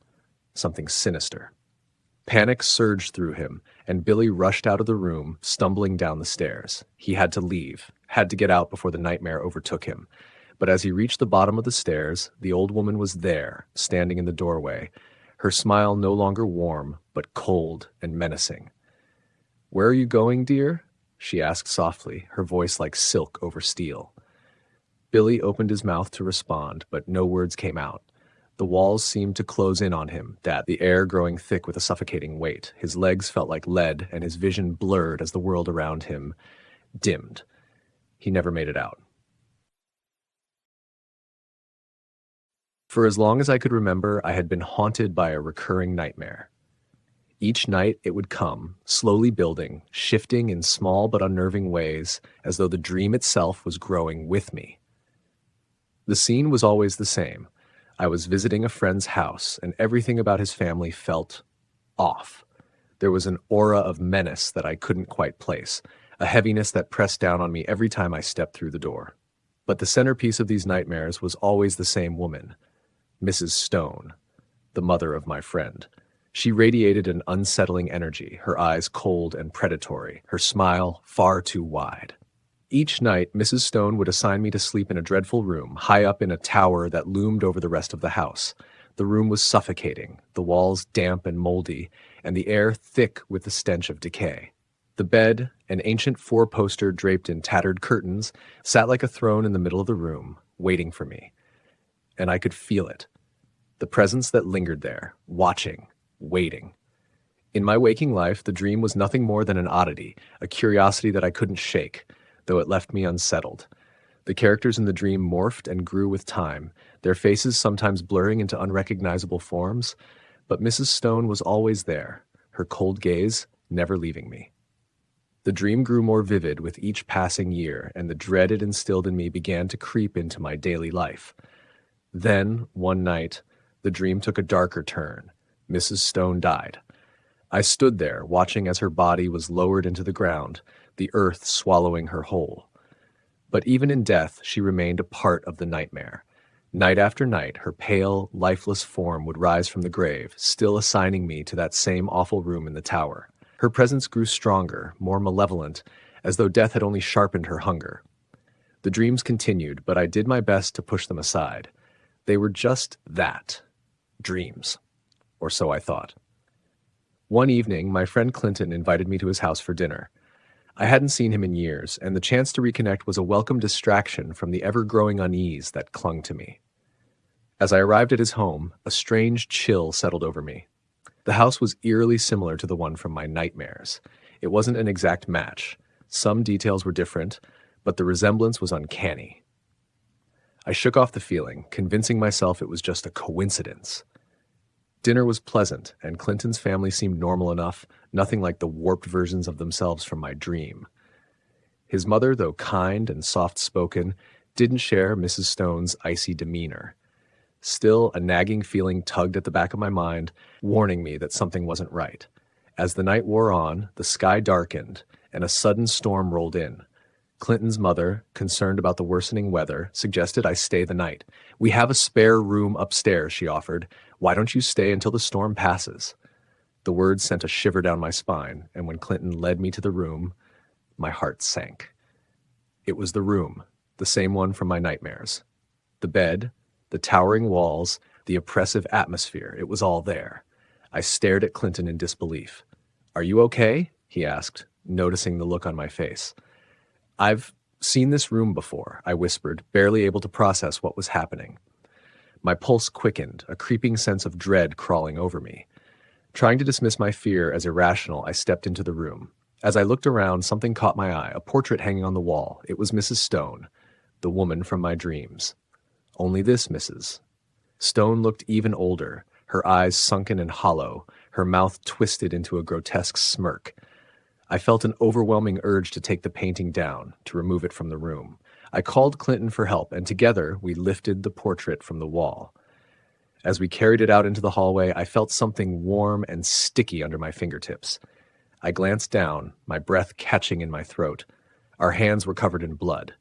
something sinister. Panic surged through him, and Billy rushed out of the room, stumbling down the stairs. He had to leave, had to get out before the nightmare overtook him. But as he reached the bottom of the stairs, the old woman was there, standing in the doorway, her smile no longer warm, but cold and menacing. "Where are you going, dear?" she asked softly, her voice like silk over steel. Billy opened his mouth to respond, but no words came out. The walls seemed to close in on him, the air growing thick with a suffocating weight. His legs felt like lead, and his vision blurred as the world around him dimmed. He never made it out. For as long as I could remember, I had been haunted by a recurring nightmare. Each night it would come, slowly building, shifting in small but unnerving ways, as though the dream itself was growing with me. The scene was always the same. I was visiting a friend's house, and everything about his family felt off. There was an aura of menace that I couldn't quite place, a heaviness that pressed down on me every time I stepped through the door. But the centerpiece of these nightmares was always the same woman, Mrs. Stone, the mother of my friend. She radiated an unsettling energy, her eyes cold and predatory, her smile far too wide. Each night, Mrs. Stone would assign me to sleep in a dreadful room, high up in a tower that loomed over the rest of the house. The room was suffocating, the walls damp and moldy, and the air thick with the stench of decay. The bed, an ancient four-poster draped in tattered curtains, sat like a throne in the middle of the room, waiting for me. And I could feel it. The presence that lingered there, watching, waiting. In my waking life, the dream was nothing more than an oddity, a curiosity that I couldn't shake, though it left me unsettled. The characters in the dream morphed and grew with time, their faces sometimes blurring into unrecognizable forms, but Mrs. Stone was always there, her cold gaze never leaving me. The dream grew more vivid with each passing year, and the dread it instilled in me began to creep into my daily life. Then, one night, the dream took a darker turn. Mrs. Stone died. I stood there, watching as her body was lowered into the ground, the earth swallowing her whole. But even in death, she remained a part of the nightmare. Night after night, her pale, lifeless form would rise from the grave, still assigning me to that same awful room in the tower. Her presence grew stronger, more malevolent, as though death had only sharpened her hunger. The dreams continued, but I did my best to push them aside. They were just that, dreams, or so I thought. One evening, my friend Clinton invited me to his house for dinner. I hadn't seen him in years, and the chance to reconnect was a welcome distraction from the ever-growing unease that clung to me. As I arrived at his home, a strange chill settled over me. The house was eerily similar to the one from my nightmares. It wasn't an exact match. Some details were different, but the resemblance was uncanny. I shook off the feeling, convincing myself it was just a coincidence. Dinner was pleasant, and Clinton's family seemed normal enough, nothing like the warped versions of themselves from my dream. His mother, though kind and soft-spoken, didn't share Mrs. Stone's icy demeanor. Still, a nagging feeling tugged at the back of my mind, warning me that something wasn't right. As the night wore on, the sky darkened, and a sudden storm rolled in. Clinton's mother, concerned about the worsening weather, suggested I stay the night. "We have a spare room upstairs," she offered. "Why don't you stay until the storm passes?" The words sent a shiver down my spine, and when Clinton led me to the room, my heart sank. It was the room, the same one from my nightmares. The bed, the towering walls, the oppressive atmosphere, it was all there. I stared at Clinton in disbelief. "Are you okay?" he asked, noticing the look on my face. "I've seen this room before," I whispered, barely able to process what was happening. My pulse quickened, a creeping sense of dread crawling over me. Trying to dismiss my fear as irrational, I stepped into the room. As I looked around, something caught my eye, a portrait hanging on the wall. It was Mrs. Stone, the woman from my dreams. Only this, Mrs. Stone looked even older, her eyes sunken and hollow, her mouth twisted into a grotesque smirk. I felt an overwhelming urge to take the painting down, to remove it from the room. I called Clinton for help, and together we lifted the portrait from the wall. As we carried it out into the hallway, I felt something warm and sticky under my fingertips. I glanced down, my breath catching in my throat. Our hands were covered in blood.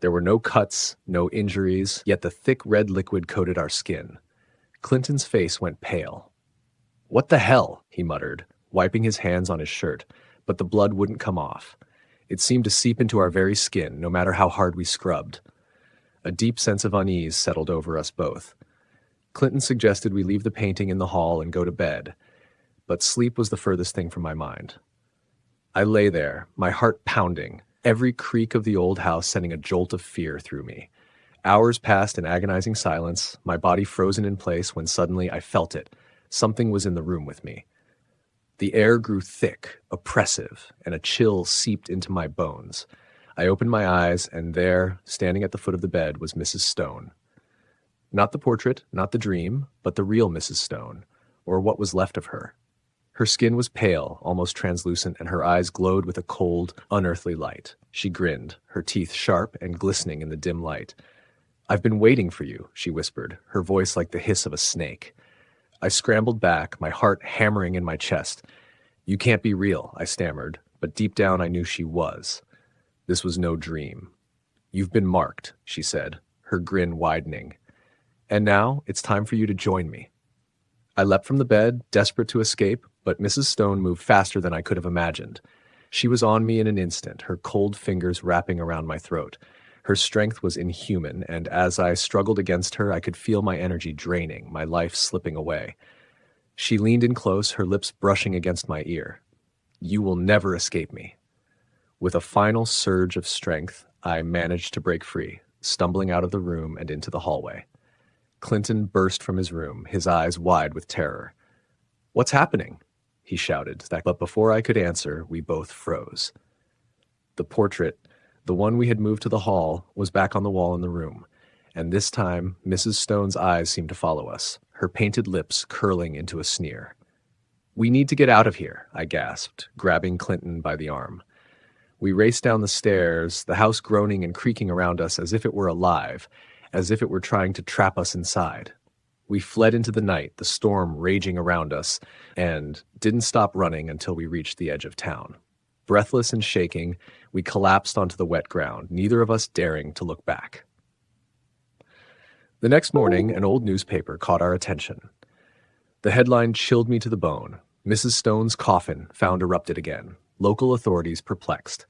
There were no cuts, no injuries, yet the thick red liquid coated our skin. Clinton's face went pale. "What the hell?" he muttered, wiping his hands on his shirt, but the blood wouldn't come off. It seemed to seep into our very skin, no matter how hard we scrubbed. A deep sense of unease settled over us both. Clinton suggested we leave the painting in the hall and go to bed, but sleep was the furthest thing from my mind. I lay there, my heart pounding, every creak of the old house sending a jolt of fear through me. Hours passed in agonizing silence, my body frozen in place when suddenly I felt it. Something was in the room with me. The air grew thick, oppressive, and a chill seeped into my bones. I opened my eyes, and there, standing at the foot of the bed, was Mrs. Stone. Not the portrait, not the dream, but the real Mrs. Stone, or what was left of her. Her skin was pale, almost translucent, and her eyes glowed with a cold, unearthly light. She grinned, her teeth sharp and glistening in the dim light. "I've been waiting for you," she whispered, her voice like the hiss of a snake. I scrambled back, my heart hammering in my chest. "You can't be real," I stammered, but deep down I knew she was. This was no dream. "You've been marked," she said, her grin widening. "And now it's time for you to join me." I leapt from the bed, desperate to escape, but Mrs. Stone moved faster than I could have imagined. She was on me in an instant, her cold fingers wrapping around my throat. Her strength was inhuman, and as I struggled against her, I could feel my energy draining, my life slipping away. She leaned in close, her lips brushing against my ear. "You will never escape me." With a final surge of strength, I managed to break free, stumbling out of the room and into the hallway. Clinton burst from his room, his eyes wide with terror. "What's happening?" he shouted, but before I could answer, we both froze. The portrait, the one we had moved to the hall, was back on the wall in the room, and this time Mrs. Stone's eyes seemed to follow us, her painted lips curling into a sneer. "We need to get out of here," I gasped, grabbing Clinton by the arm. We raced down the stairs, the house groaning and creaking around us as if it were alive, as if it were trying to trap us inside. We fled into the night, the storm raging around us, and didn't stop running until we reached the edge of town. Breathless and shaking, we collapsed onto the wet ground, neither of us daring to look back. The next morning, an old newspaper caught our attention. The headline chilled me to the bone. Mrs. Stone's coffin found erupted again. Local authorities perplexed.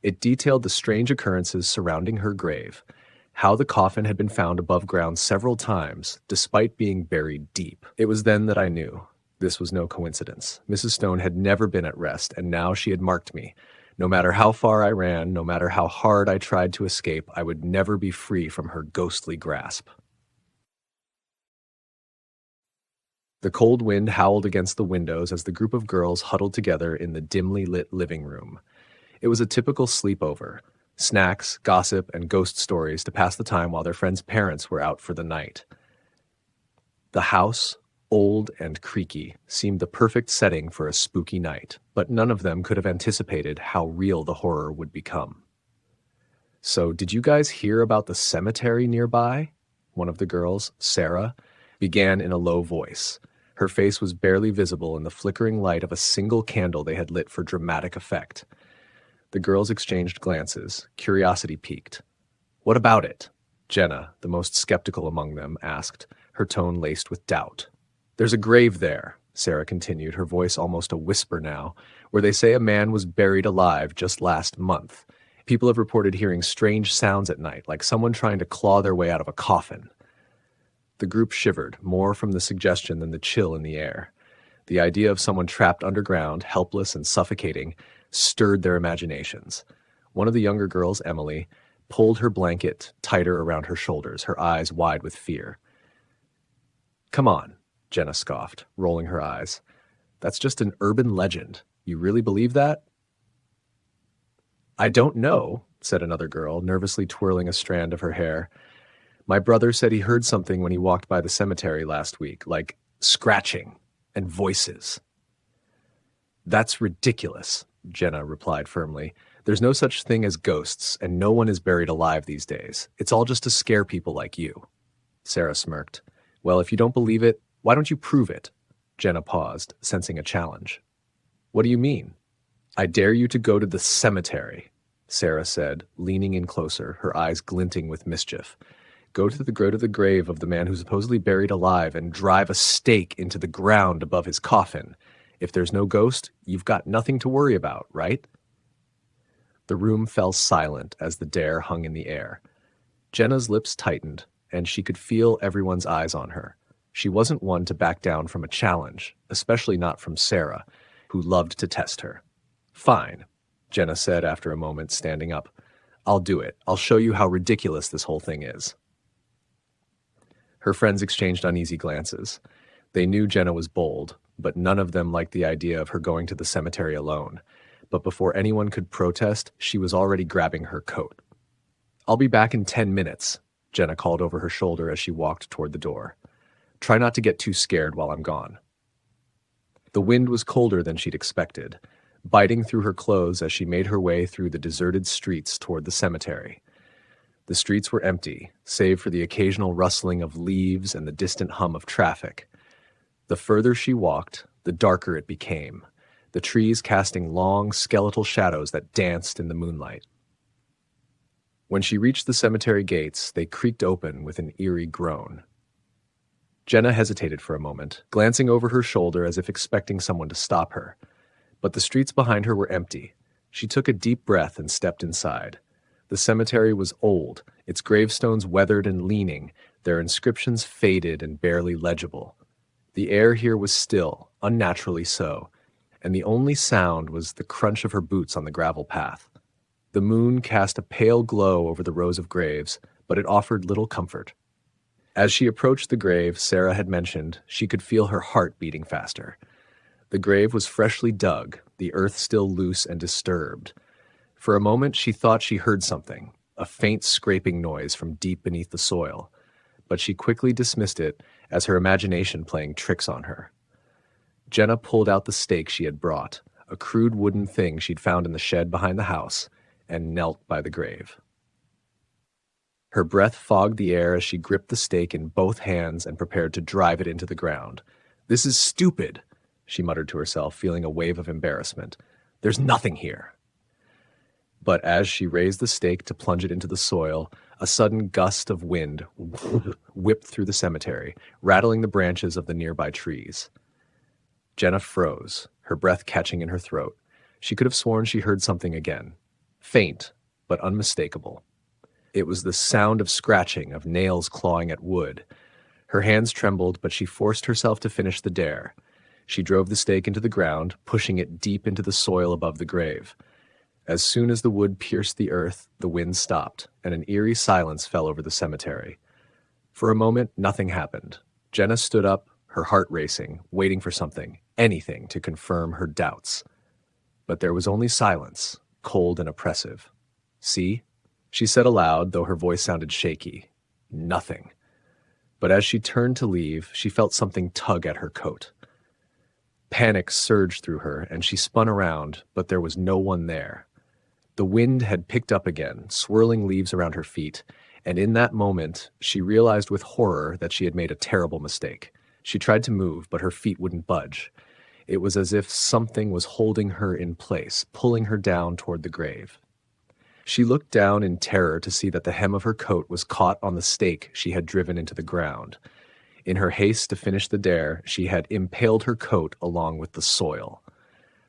It detailed the strange occurrences surrounding her grave, how the coffin had been found above ground several times, despite being buried deep. It was then that I knew. This was no coincidence. Mrs. Stone had never been at rest, and now she had marked me. No matter how far I ran, no matter how hard I tried to escape, I would never be free from her ghostly grasp. The cold wind howled against the windows as the group of girls huddled together in the dimly lit living room. It was a typical sleepover. Snacks, gossip, and ghost stories to pass the time while their friends' parents were out for the night. The house, old and creaky, seemed the perfect setting for a spooky night, but none of them could have anticipated how real the horror would become. "So, did you guys hear about the cemetery nearby?" One of the girls, Sarah, began in a low voice. Her face was barely visible in the flickering light of a single candle they had lit for dramatic effect. The girls exchanged glances, curiosity piqued. "What about it?" Jenna, the most skeptical among them, asked, her tone laced with doubt. "There's a grave there," Sarah continued, her voice almost a whisper now, "where they say a man was buried alive just last month. People have reported hearing strange sounds at night, like someone trying to claw their way out of a coffin." The group shivered, more from the suggestion than the chill in the air. The idea of someone trapped underground, helpless and suffocating, stirred their imaginations. One of the younger girls, Emily, pulled her blanket tighter around her shoulders, her eyes wide with fear. "Come on," Jenna scoffed, rolling her eyes. "That's just an urban legend. You really believe that?" "I don't know," said another girl, nervously twirling a strand of her hair. "My brother said he heard something when he walked by the cemetery last week, like scratching and voices." "That's ridiculous," Jenna replied firmly. "There's no such thing as ghosts, and no one is buried alive these days. It's all just to scare people like you." Sarah smirked. "Well, if you don't believe it, why don't you prove it?" Jenna paused, sensing a challenge. "What do you mean?" "I dare you to go to the cemetery," Sarah said, leaning in closer, her eyes glinting with mischief. Go to the grave of the man who's supposedly buried alive and drive a stake into the ground above his coffin. If there's no ghost, you've got nothing to worry about, right?" The room fell silent as the dare hung in the air. Jenna's lips tightened, and she could feel everyone's eyes on her. She wasn't one to back down from a challenge, especially not from Sarah, who loved to test her. "Fine," Jenna said after a moment, standing up. "I'll do it. I'll show you how ridiculous this whole thing is." Her friends exchanged uneasy glances. They knew Jenna was bold, but none of them liked the idea of her going to the cemetery alone. But before anyone could protest, she was already grabbing her coat. "I'll be back in 10 minutes, Jenna called over her shoulder as she walked toward the door. "Try not to get too scared while I'm gone." The wind was colder than she'd expected, biting through her clothes as she made her way through the deserted streets toward the cemetery. The streets were empty, save for the occasional rustling of leaves and the distant hum of traffic. The further she walked, the darker it became, the trees casting long, skeletal shadows that danced in the moonlight. When she reached the cemetery gates, they creaked open with an eerie groan. Jenna hesitated for a moment, glancing over her shoulder as if expecting someone to stop her. But the streets behind her were empty. She took a deep breath and stepped inside. The cemetery was old, its gravestones weathered and leaning, their inscriptions faded and barely legible. The air here was still, unnaturally so, and the only sound was the crunch of her boots on the gravel path. The moon cast a pale glow over the rows of graves, but it offered little comfort. As she approached the grave Sarah had mentioned, she could feel her heart beating faster. The grave was freshly dug, the earth still loose and disturbed. For a moment she thought she heard something, a faint scraping noise from deep beneath the soil, but she quickly dismissed it as her imagination playing tricks on her. Jenna pulled out the stake she had brought, a crude wooden thing she'd found in the shed behind the house, and knelt by the grave. Her breath fogged the air as she gripped the stake in both hands and prepared to drive it into the ground. "This is stupid," she muttered to herself, feeling a wave of embarrassment. "There's nothing here." But as she raised the stake to plunge it into the soil, a sudden gust of wind whipped through the cemetery, rattling the branches of the nearby trees. Jenna froze, her breath catching in her throat. She could have sworn she heard something again. Faint, but unmistakable. It was the sound of scratching, of nails clawing at wood. Her hands trembled, but she forced herself to finish the dare. She drove the stake into the ground, pushing it deep into the soil above the grave. As soon as the wood pierced the earth, the wind stopped, and an eerie silence fell over the cemetery. For a moment, nothing happened. Jenna stood up, her heart racing, waiting for something, anything to confirm her doubts. But there was only silence, cold and oppressive. "See?" she said aloud, though her voice sounded shaky. "Nothing." But as she turned to leave, she felt something tug at her coat. Panic surged through her, and she spun around, but there was no one there. The wind had picked up again, swirling leaves around her feet, and in that moment, she realized with horror that she had made a terrible mistake. She tried to move, but her feet wouldn't budge. It was as if something was holding her in place, pulling her down toward the grave. She looked down in terror to see that the hem of her coat was caught on the stake she had driven into the ground. In her haste to finish the dare, she had impaled her coat along with the soil.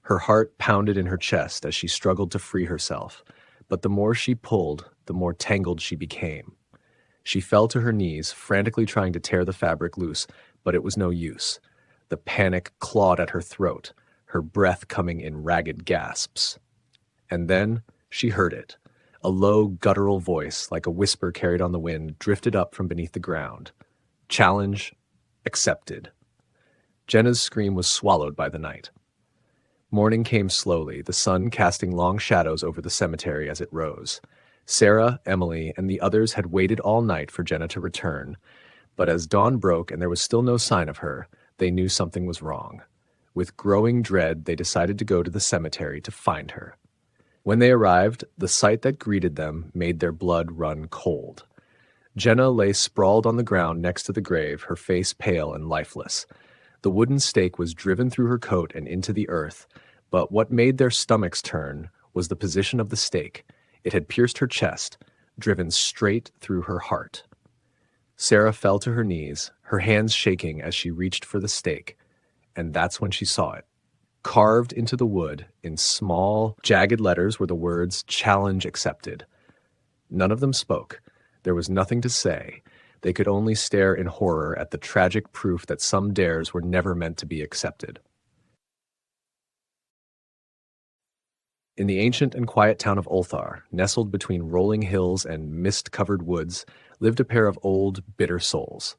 Her heart pounded in her chest as she struggled to free herself, but the more she pulled, the more tangled she became. She fell to her knees, frantically trying to tear the fabric loose, but it was no use. The panic clawed at her throat, her breath coming in ragged gasps. And then she heard it. A low, guttural voice, like a whisper carried on the wind, drifted up from beneath the ground. Challenge accepted. Jenna's scream was swallowed by the night. Morning came slowly, the sun casting long shadows over the cemetery as it rose. Sarah, Emily, and the others had waited all night for Jenna to return, but as dawn broke and there was still no sign of her, they knew something was wrong. With growing dread, they decided to go to the cemetery to find her. When they arrived, the sight that greeted them made their blood run cold. Jenna lay sprawled on the ground next to the grave, her face pale and lifeless. The wooden stake was driven through her coat and into the earth, but what made their stomachs turn was the position of the stake. It had pierced her chest, driven straight through her heart. Sarah fell to her knees, her hands shaking as she reached for the stake, and that's when she saw it. Carved into the wood, in small, jagged letters were the words, "Challenge accepted." None of them spoke. There was nothing to say. They could only stare in horror at the tragic proof that some dares were never meant to be accepted. In the ancient and quiet town of Ulthar, nestled between rolling hills and mist-covered woods, lived a pair of old, bitter souls.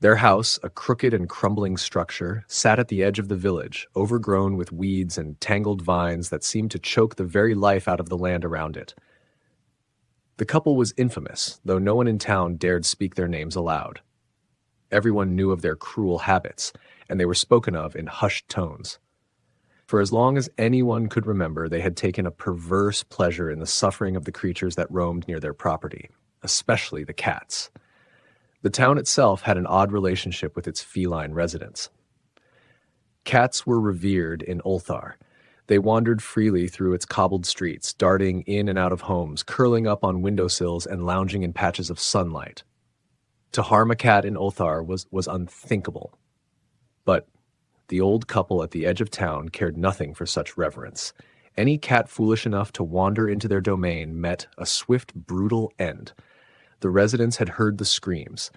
Their house, a crooked and crumbling structure, sat at the edge of the village, overgrown with weeds and tangled vines that seemed to choke the very life out of the land around it. The couple was infamous, though no one in town dared speak their names aloud. Everyone knew of their cruel habits, and they were spoken of in hushed tones. For as long as anyone could remember, they had taken a perverse pleasure in the suffering of the creatures that roamed near their property, especially the cats. The town itself had an odd relationship with its feline residents. Cats were revered in Ulthar. They wandered freely through its cobbled streets, darting in and out of homes, curling up on windowsills and lounging in patches of sunlight. To harm a cat in Ulthar was unthinkable. But the old couple at the edge of town cared nothing for such reverence. Any cat foolish enough to wander into their domain met a swift, brutal end. The residents had heard the screams,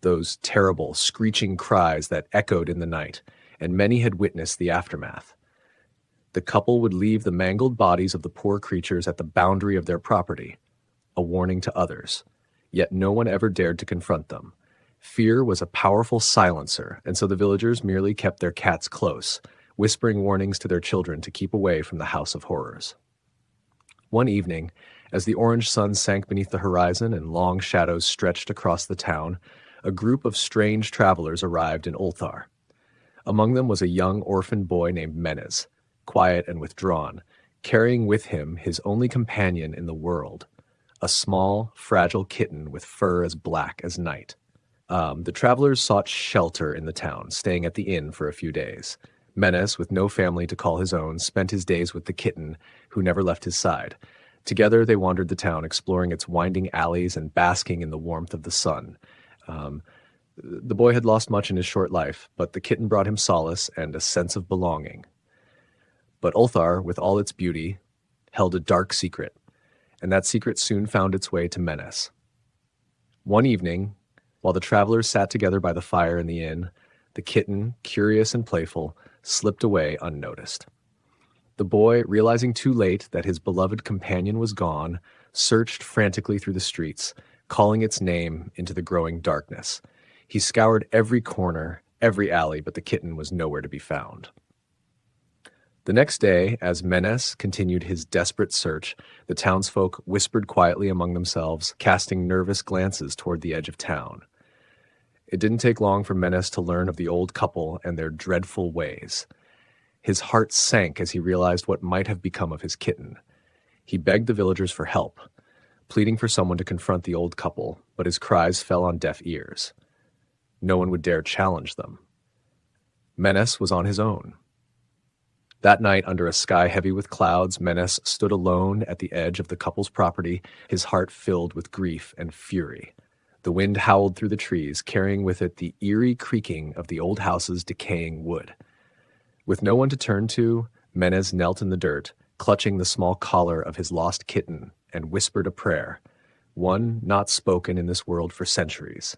those terrible, screeching cries that echoed in the night, and many had witnessed the aftermath. The couple would leave the mangled bodies of the poor creatures at the boundary of their property, a warning to others. Yet no one ever dared to confront them. Fear was a powerful silencer, and so the villagers merely kept their cats close, whispering warnings to their children to keep away from the House of Horrors. One evening, as the orange sun sank beneath the horizon and long shadows stretched across the town, a group of strange travelers arrived in Ulthar. Among them was a young orphan boy named Menes, quiet and withdrawn, carrying with him his only companion in the world, a small, fragile kitten with fur as black as night. The travelers sought shelter in the town, staying at the inn for a few days. Menes, with no family to call his own, spent his days with the kitten, who never left his side. Together they wandered the town, exploring its winding alleys and basking in the warmth of the sun. The boy had lost much in his short life, but the kitten brought him solace and a sense of belonging. But Ulthar, with all its beauty, held a dark secret, and that secret soon found its way to Menes. One evening, while the travelers sat together by the fire in the inn, the kitten, curious and playful, slipped away unnoticed. The boy, realizing too late that his beloved companion was gone, searched frantically through the streets, calling its name into the growing darkness. He scoured every corner, every alley, but the kitten was nowhere to be found. The next day, as Menes continued his desperate search, the townsfolk whispered quietly among themselves, casting nervous glances toward the edge of town. It didn't take long for Menes to learn of the old couple and their dreadful ways. His heart sank as he realized what might have become of his kitten. He begged the villagers for help, pleading for someone to confront the old couple, but his cries fell on deaf ears. No one would dare challenge them. Menes was on his own. That night, under a sky heavy with clouds, Menes stood alone at the edge of the couple's property, his heart filled with grief and fury. The wind howled through the trees, carrying with it the eerie creaking of the old house's decaying wood. With no one to turn to, Menes knelt in the dirt, clutching the small collar of his lost kitten, and whispered a prayer, one not spoken in this world for centuries.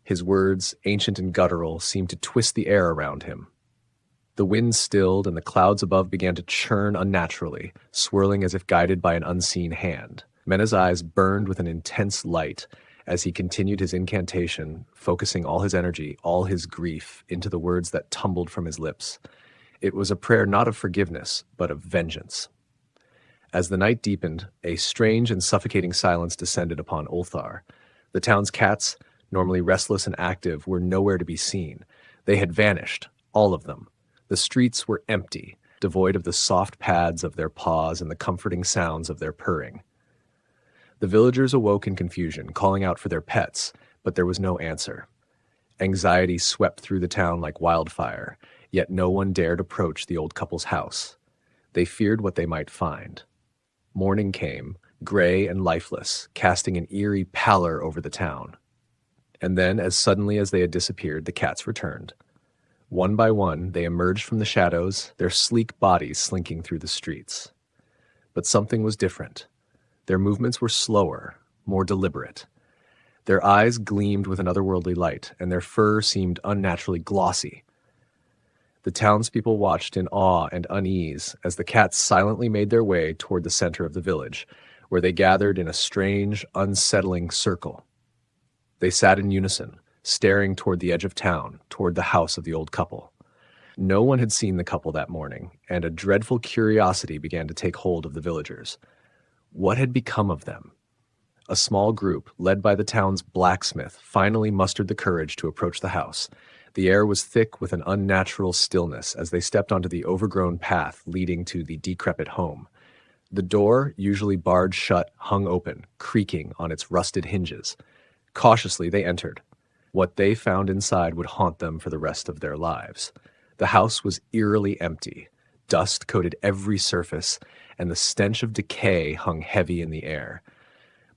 His words, ancient and guttural, seemed to twist the air around him. The wind stilled, and the clouds above began to churn unnaturally, swirling as if guided by an unseen hand. Mena's eyes burned with an intense light as he continued his incantation, focusing all his energy, all his grief, into the words that tumbled from his lips. It was a prayer not of forgiveness, but of vengeance. As the night deepened, a strange and suffocating silence descended upon Ulthar. The town's cats, normally restless and active, were nowhere to be seen. They had vanished, all of them. The streets were empty, devoid of the soft pads of their paws and the comforting sounds of their purring. The villagers awoke in confusion, calling out for their pets, but there was no answer. Anxiety swept through the town like wildfire, yet no one dared approach the old couple's house. They feared what they might find. Morning came, gray and lifeless, casting an eerie pallor over the town. And then, as suddenly as they had disappeared, the cats returned. One by one, they emerged from the shadows, their sleek bodies slinking through the streets. But something was different. Their movements were slower, more deliberate. Their eyes gleamed with an otherworldly light, and their fur seemed unnaturally glossy. The townspeople watched in awe and unease as the cats silently made their way toward the center of the village, where they gathered in a strange, unsettling circle. They sat in unison, staring toward the edge of town, toward the house of the old couple. No one had seen the couple that morning, and a dreadful curiosity began to take hold of the villagers. What had become of them? A small group, led by the town's blacksmith, finally mustered the courage to approach the house. The air was thick with an unnatural stillness as they stepped onto the overgrown path leading to the decrepit home. The door, usually barred shut, hung open, creaking on its rusted hinges. Cautiously, they entered. What they found inside would haunt them for the rest of their lives. The house was eerily empty. Dust coated every surface, and the stench of decay hung heavy in the air.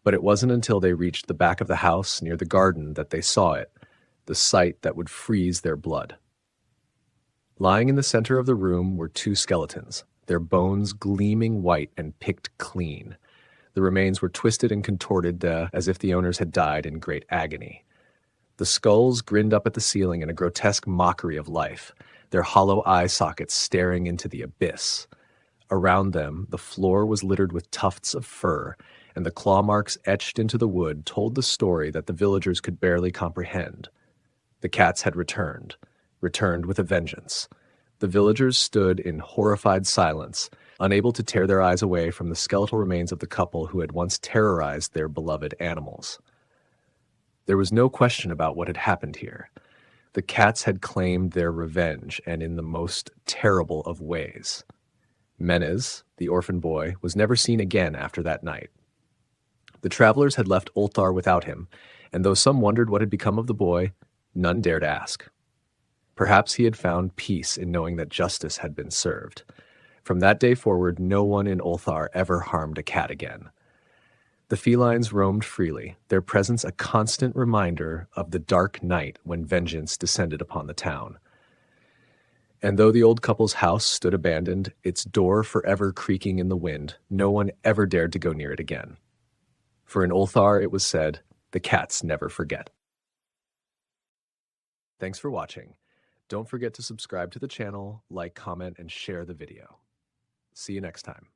But it wasn't until they reached the back of the house near the garden that they saw it, the sight that would freeze their blood. Lying in the center of the room were two skeletons, their bones gleaming white and picked clean. The remains were twisted and contorted as if the owners had died in great agony. The skulls grinned up at the ceiling in a grotesque mockery of life, their hollow eye sockets staring into the abyss. Around them, the floor was littered with tufts of fur, and the claw marks etched into the wood told the story that the villagers could barely comprehend. The cats had returned with a vengeance. The villagers stood in horrified silence, unable to tear their eyes away from the skeletal remains of the couple who had once terrorized their beloved animals. There was no question about what had happened here. The cats had claimed their revenge, and in the most terrible of ways. Menez, the orphan boy, was never seen again after that night. The travelers had left Ulthar without him, and though some wondered what had become of the boy, none dared ask. Perhaps he had found peace in knowing that justice had been served. From that day forward, no one in Ulthar ever harmed a cat again. The felines roamed freely, their presence a constant reminder of the dark night when vengeance descended upon the town. And though the old couple's house stood abandoned, its door forever creaking in the wind, no one ever dared to go near it again. For in Ulthar it was said, the cats never forget. Thanks for watching. Don't forget to subscribe to the channel, like, comment, and share the video. See you next time.